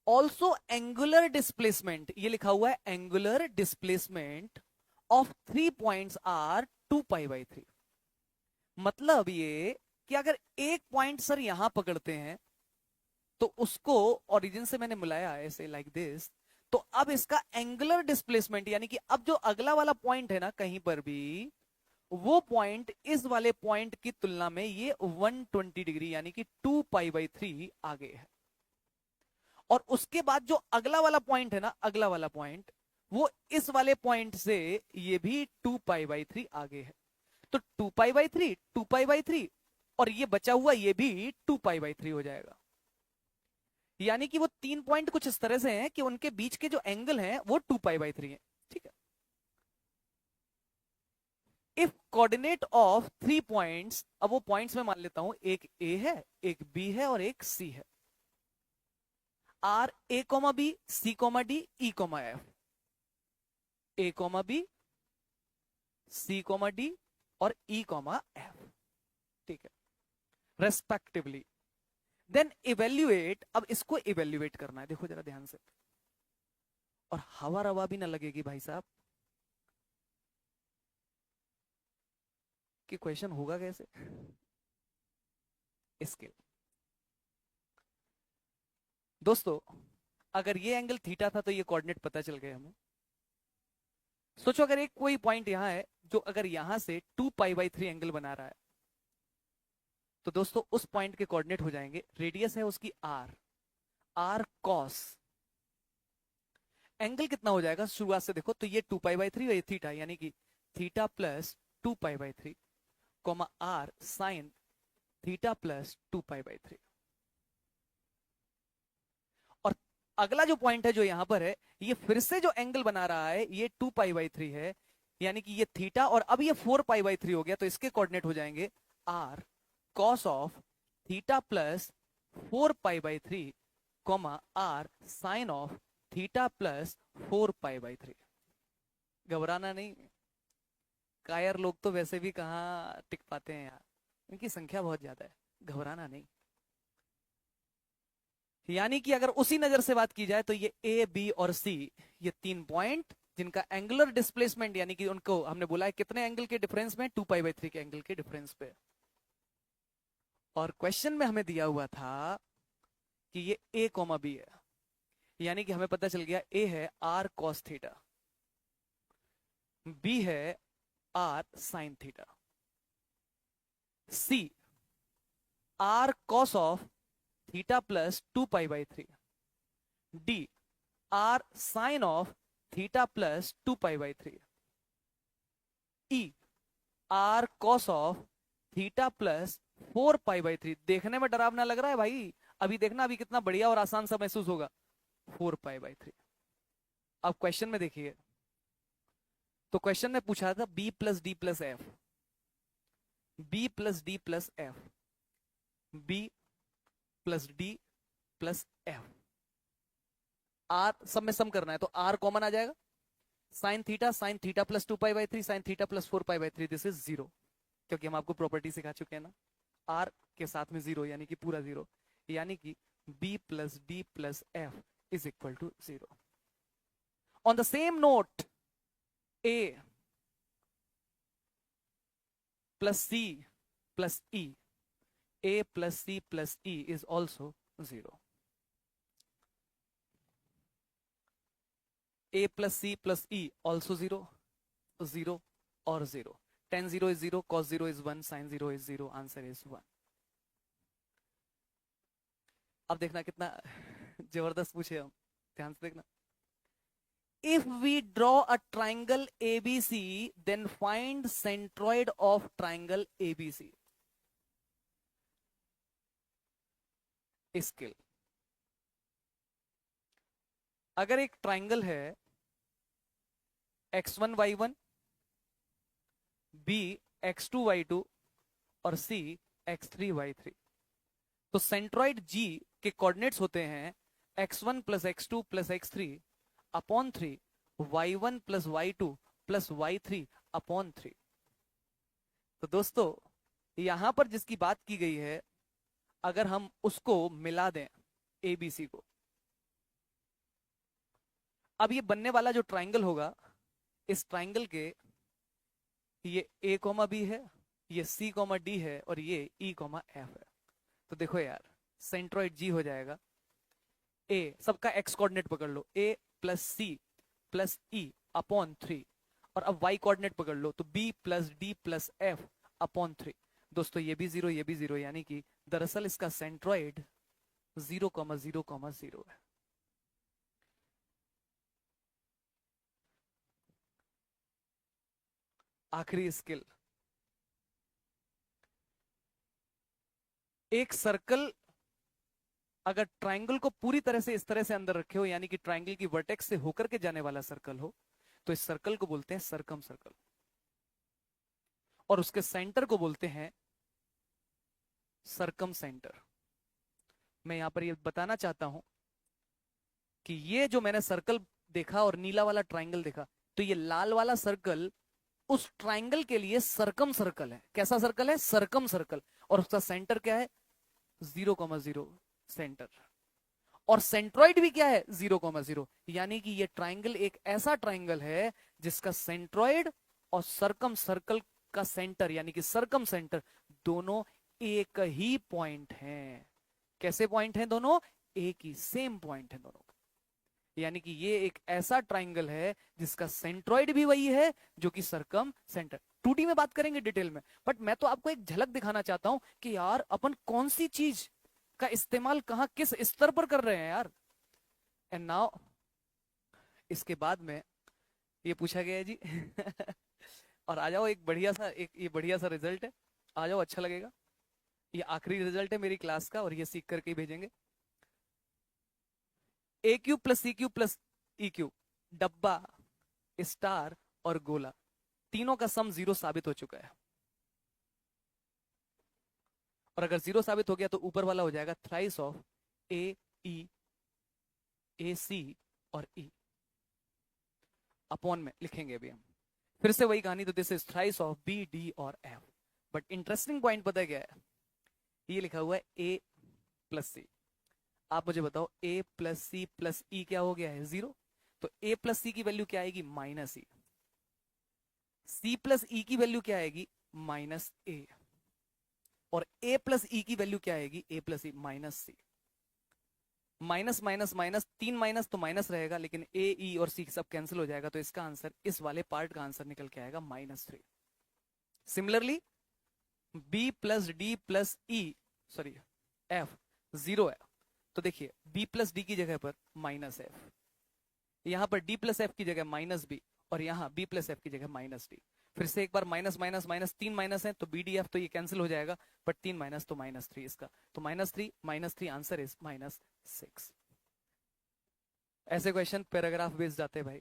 Also angular displacement, ये लिखा हुआ है angular displacement of 3 points are 2π/3। मतलब ये कि अगर एक पॉइंट सर यहां पकड़ते हैं तो उसको ओरिजिन से मैंने मिलाया ऐसे लाइक दिस, तो अब इसका एंगुलर डिस्प्लेसमेंट यानी कि अब जो अगला वाला पॉइंट है ना कहीं पर भी, वो पॉइंट इस वाले पॉइंट की तुलना में ये 120 डिग्री यानी कि 2π/3 आगे है। और उसके बाद जो अगला वाला पॉइंट है ना, अगला वाला पॉइंट, वो इस वाले पॉइंट से ये भी 2π/3 आगे है। तो 2π/3 2π/3 और ये बचा हुआ ये भी 2π/3 हो जाएगा। यानी कि वो 3 पॉइंट कुछ इस तरह से हैं कि उनके बीच के जो एंगल हैं वो 2π/3 है, ठीक है। इफ कोऑर्डिनेट ऑफ 3 पॉइंट्स, अब वो पॉइंट्स में मान लेता हूं, एक ए है, एक बी है और एक सी है, R A comma B C comma D E comma F, A comma B C comma D और ई कॉमा एफ, ठीक है, रेस्पेक्टिवली। देन इवेल्युएट, अब इसको इवेल्युएट करना है, देखो जरा ध्यान से, और हवा रवा भी ना लगेगी भाई साहब कि क्वेश्चन होगा कैसे। स्केल। दोस्तों अगर ये एंगल थीटा था तो ये कोऑर्डिनेट पता चल गए हमें। सोचो अगर एक कोई पॉइंट यहां है जो अगर यहां से 2π/3 एंगल बना रहा है, तो दोस्तों उस पॉइंट के कोऑर्डिनेट हो जाएंगे, रेडियस है उसकी आर कॉस, एंगल कितना हो जाएगा शुरुआत से देखो तो ये 2π/3 और ये थीटा, यानी कि theta plus 2π/3 comma r sine theta plus 2π/3। और अगला जो पॉइंट है जो यहां पर है, ये फिर से जो एंगल बना रहा है ये 2π/3 है, यानी कि ये थीटा, और अब ये 4π/3 हो गया, तो इसके कोऑर्डिनेट हो जाएंगे r cos of theta plus 4π/3 comma r sine of theta plus 4π/3। घबराना नहीं, कायर लोग तो वैसे भी कहाँ टिक पाते हैं यार, इनकी संख्या बहुत ज्यादा है, घबराना नहीं। यानी कि अगर उसी नजर से बात की जाए तो ये ए बी और सी, ये 3 पॉइंट जिनका एंगुलर डिस्प्लेसमेंट, यानी कि उनको हमने बोला है कितने एंगल के डिफरेंस में, 2π/3 के एंगल के डिफरेंस पे। और क्वेश्चन में हमें दिया हुआ था कि ये ए कॉमा बी है, यानी कि हमें पता चल गया ए है आर कॉस थीटा, बी है r sine theta, c r cos of theta plus 2π/3, d r sine of theta plus 2π/3, e r cos of theta plus 4π/3। देखने में डरावना लग रहा है भाई, अभी देखना अभी कितना बढ़िया और आसान सा महसूस होगा, 4π/3। अब क्वेश्चन में देखिए, तो क्वेश्चन में पूछा था b plus D plus F, B plus D plus F, B plus D plus F, R सब में सम करना है तो आर कॉमन आ जाएगा, sine theta plus 2π/3 sine theta plus 4π/3, this is 0, क्योंकि हम आपको प्रॉपर्टी सिखा चुके हैं ना, आर के साथ में 0 यानी कि पूरा 0, यानी कि b plus D plus F is equal to 0। On the same note a plus C plus E, a plus c plus e is also 0. a plus c plus e also 0, 0 और 0. tan 0 is 0, cos 0 is 1, sin 0 is 0, answer is 1. अब देखना कितना जबरदस्त पूछे हम, ध्यान से देखना। If we draw a triangle ABC, then find centroid of triangle ABC. Scale. अगर एक ट्राइंगल है x1 y1, b x2 y2 और c x3 y3, तो सेंट्रॉइड G के कोऑर्डिनेट्स होते हैं x1 plus x2 plus x3 upon 3 y1 plus y2 plus y3 upon 3। तो दोस्तों यहां पर जिसकी बात की गई है, अगर हम उसको मिला दें ABC को, अब ये बनने वाला जो ट्राइंगल होगा, इस ट्राइंगल के ये A कॉमा B है, ये C कॉमा D है और ये E कॉमा F है। तो देखो यार, सेंट्रॉइड G हो जाएगा A, सबका x कोऑर्डिनेट पकड़ लो, A plus C plus E upon 3, और अब y कोऑर्डिनेट पकड़ लो तो B plus D plus F upon 3। दोस्तों ये भी 0 ये भी 0, यानी कि दरअसल इसका सेंट्रॉइड 0,0,0 है। आखिरी स्किल, एक सर्कल अगर ट्राइंगल को पूरी तरह से इस तरह से अंदर रखे हो, यानी कि ट्राइंगल की वर्टेक्स से होकर के जाने वाला सर्कल हो, तो इस सर्कल को बोलते हैं सर्कम सर्कल, और उसके सेंटर को बोलते हैं सर्कम सेंटर। मैं यहां पर ये बताना चाहता हूं कि ये जो मैंने सर्कल देखा और नीला वाला ट्राइंगल देखा, तो ये लाल वाला सर्कल उस ट्राइंगल के लिए सर्कम सर्कल है। कैसा सर्कल है? Circum circle. और उसका सेंटर क्या है? 0,0 सेंटर। और सेंट्रॉइड भी क्या है? 0,0, यानी कि ये ट्राइंगल एक ऐसा ट्राइंगल है जिसका सेंट्रॉइड और सर्कम सर्कल का सेंटर यानी कि सर्कम सेंटर दोनों एक ही पॉइंट है। कैसे पॉइंट है दोनों? एक ही, सेम पॉइंट है दोनों का। यानी कि ये एक ऐसा ट्राइंगल है जिसका सेंट्रॉइड भी वही है जो कि सरकम सेंटर। 2D में बात करेंगे डिटेल में, बट मैं तो आपको एक झलक दिखाना चाहता हूं कि यार अपन कौन सी चीज का इस्तेमाल कहां किस स्तर पर कर रहे हैं यार। एंड नाउ इसके बाद में ये पूछा गया है जी और आ जाओ, एक बढ़िया सा, एक ये बढ़िया सा रिजल्ट है, आ जाओ, अच्छा लगेगा। ये आखिरी रिजल्ट है मेरी क्लास का और ये सीख करके ही भेजेंगे। ए cube plus c cube plus E cube, डब्बा, स्टार और गोला, तीनों का सम 0 साबित हो चुका है। और अगर 0 साबित हो गया तो ऊपर वाला हो जाएगा थ्राइस ऑफ ए ई, ए सी और ई, अपॉन में लिखेंगे अभी हम। फिर से वही कहानी, तो this is thrice of B D और एफ। बट इंटरेस्टिंग पॉइंट पता है क्या है? ये लिखा हुआ है ए प्लस सी। आप मुझे बताओ ए प्लस सी प्लस ई क्या हो गया है? 0। तो ए प्लस सी की वैल्यू क्या आएगी? माइनस ई। सी प्लस ई की वैल्यू क्या आएगी? माइनस ए। और ए प्लस ई की वैल्यू क्या आएगी? ए प्लस ई माइनस सी। माइनस माइनस माइनस, 3 माइनस तो माइनस रहेगा, लेकिन ए ई और सी सब कैंसिल हो जाएगा, तो इसका आंसर, इस वाले पार्ट का आंसर निकल के आएगा -3। Similarly b plus D plus e, sorry f 0 है, तो देखिए बी प्लस डी की जगह पर माइनस एफ, यहां पर डी प्लस एफ की जगह माइनस बी, और यहां बी प्लस एफ की जगह माइनस डी। फिर से एक बार माइनस माइनस माइनस, 3 माइनस है तो बी डी एफ तो ये कैंसिल हो जाएगा, बट 3 माइनस तो -3 इसका, तो -3 आंसर इज -6। ऐसे क्वेश्चन पैराग्राफ बेस्ड जाते हैं भाई।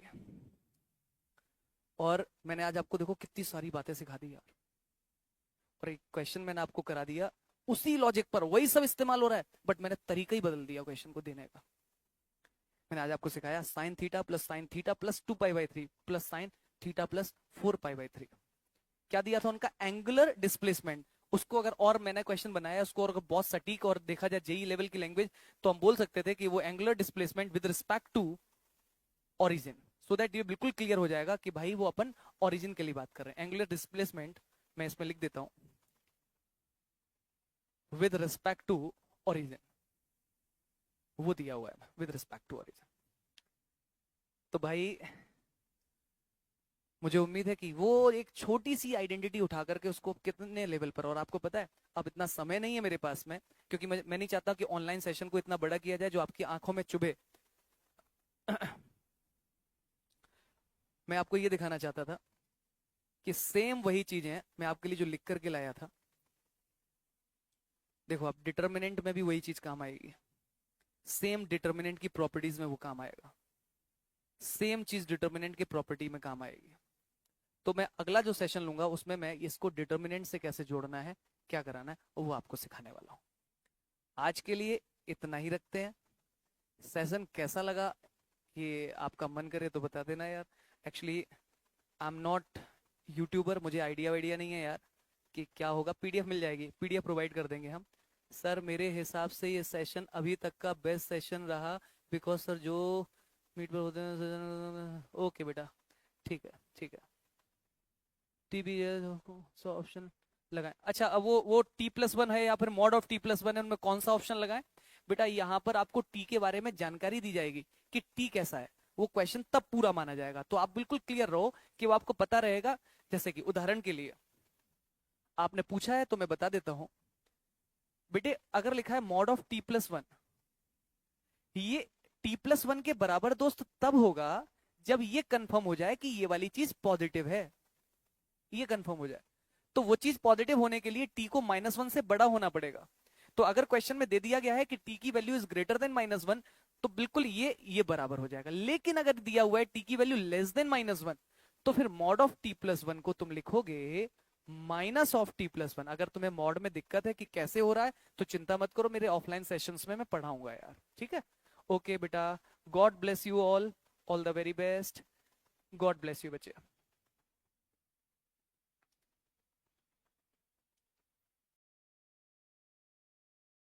और मैंने आज आपको देखो कितनी सारी बातें सिखा दी यार, और एक क्वेश्चन मैंने आपको करा दिया उसी लॉजिक पर, वही सब इस्तेमाल हो रहा है, बट मैंने तरीका ही बदल दिया क्वेश्चन को देने का। मैंने आज आपको सिखाया sine theta plus 2π/3 plus sine theta plus 4π/3। क्या दिया था उनका? Angular displacement. उसको अगर और मैंने क्वेश्चन बनाया उसको और बहुत सटीक और देखा जाए जेई लेवल की लैंग्वेज, तो हम बोल सकते थे कि वो angular displacement with respect to origin, so that ये बिल्कुल क्लियर हो जाएगा कि भाई वो अपन ओरिजिन के लिए बात कर रहे हैं। एंगुलर डिस्प्लेसमेंट मैं इसमें लिख देता हूं, विद रिस्पेक्ट टू ओरिजिन, वो दिया हुआ है विद रिस्पेक्ट टू ओरिजिन। तो भाई मुझे उम्मीद है कि वो एक छोटी सी आइडेंटिटी उठा करके उसको कितने लेवल पर, और आपको पता है अब इतना समय नहीं है मेरे पास में, क्योंकि मैं नहीं चाहता कि ऑनलाइन सेशन को इतना बड़ा किया जाए जो आपकी आंखों में चुभे मैं आपको ये दिखाना चाहता था कि सेम वही चीजें मैं आपके लिए जो लिख करके लाया था, देखो अब डिटर्मिनेंट में भी वही चीज काम आएगी, सेम डिटर्मिनेंट की प्रॉपर्टीज में वो काम आएगा, सेम चीज डिटर्मिनेंट की प्रॉपर्टी में काम आएगी। तो मैं अगला जो सेशन लूंगा उसमें मैं इसको डिटर्मिनेंट से कैसे जोड़ना है, क्या कराना है, वो आपको सिखाने वाला हूं। आज के लिए इतना ही रखते हैं। सेशन कैसा लगा ये आपका मन करे तो बता देना यार। Actually I am not YouTuber, मुझे आइडिया नहीं है यार कि क्या होगा। पीडीएफ मिल जाएगी, पीडीएफ प्रोवाइड कर देंगे हम। सर मेरे हिसाब से ये सेशन अभी तक का बेस्ट सेशन रहा, बिकॉज सर जो मीट पर होते हैं। ओके बेटा, ठीक है ठीक है। टीबी ऑप्शन लगाएं। अच्छा अब वो T+1 है या फिर मॉड ऑफ T+1 है, उनमें कौन सा ऑप्शन लगाएं? बेटा यहाँ पर आपको टी के बारे में जानकारी दी जाएगी कि टी कैसा है, वो क्वेश्चन तब पूरा माना जाएगा। तो आप बिल्कुल क्लियर रहो कि वो आपको पता रहेगा। जैसे कि उदाहरण के लिए आपने पूछा है तो मैं बता देता हूं बेटे, अगर लिखा है मॉड ऑफ T+1, ये T+1 के बराबर दोस्त तब होगा जब ये कंफर्म हो जाए कि ये वाली चीज पॉजिटिव है, ये कंफर्म हो जाए। तो वो चीज पॉजिटिव होने के लिए टी को -1 से बड़ा होना पड़ेगा। तो अगर क्वेश्चन में दे दिया गया है कि टी की वैल्यू इज ग्रेटर देन -1, तो बिल्कुल ये बराबर हो जाएगा। लेकिन अगर दिया हुआ है टी की वैल्यू लेस देन -1, तो फिर मॉड ऑफ T+1 को तुम लिखोगे माइनस ऑफ T+1। अगर तुम्हें मॉड में दिक्कत है कि कैसे हो रहा है तो चिंता मत करो, मेरे ऑफलाइन सेशंस में मैं पढ़ाऊंगा यार, ठीक है। ओके बेटा, God bless you all the very best, God bless you बच्चे।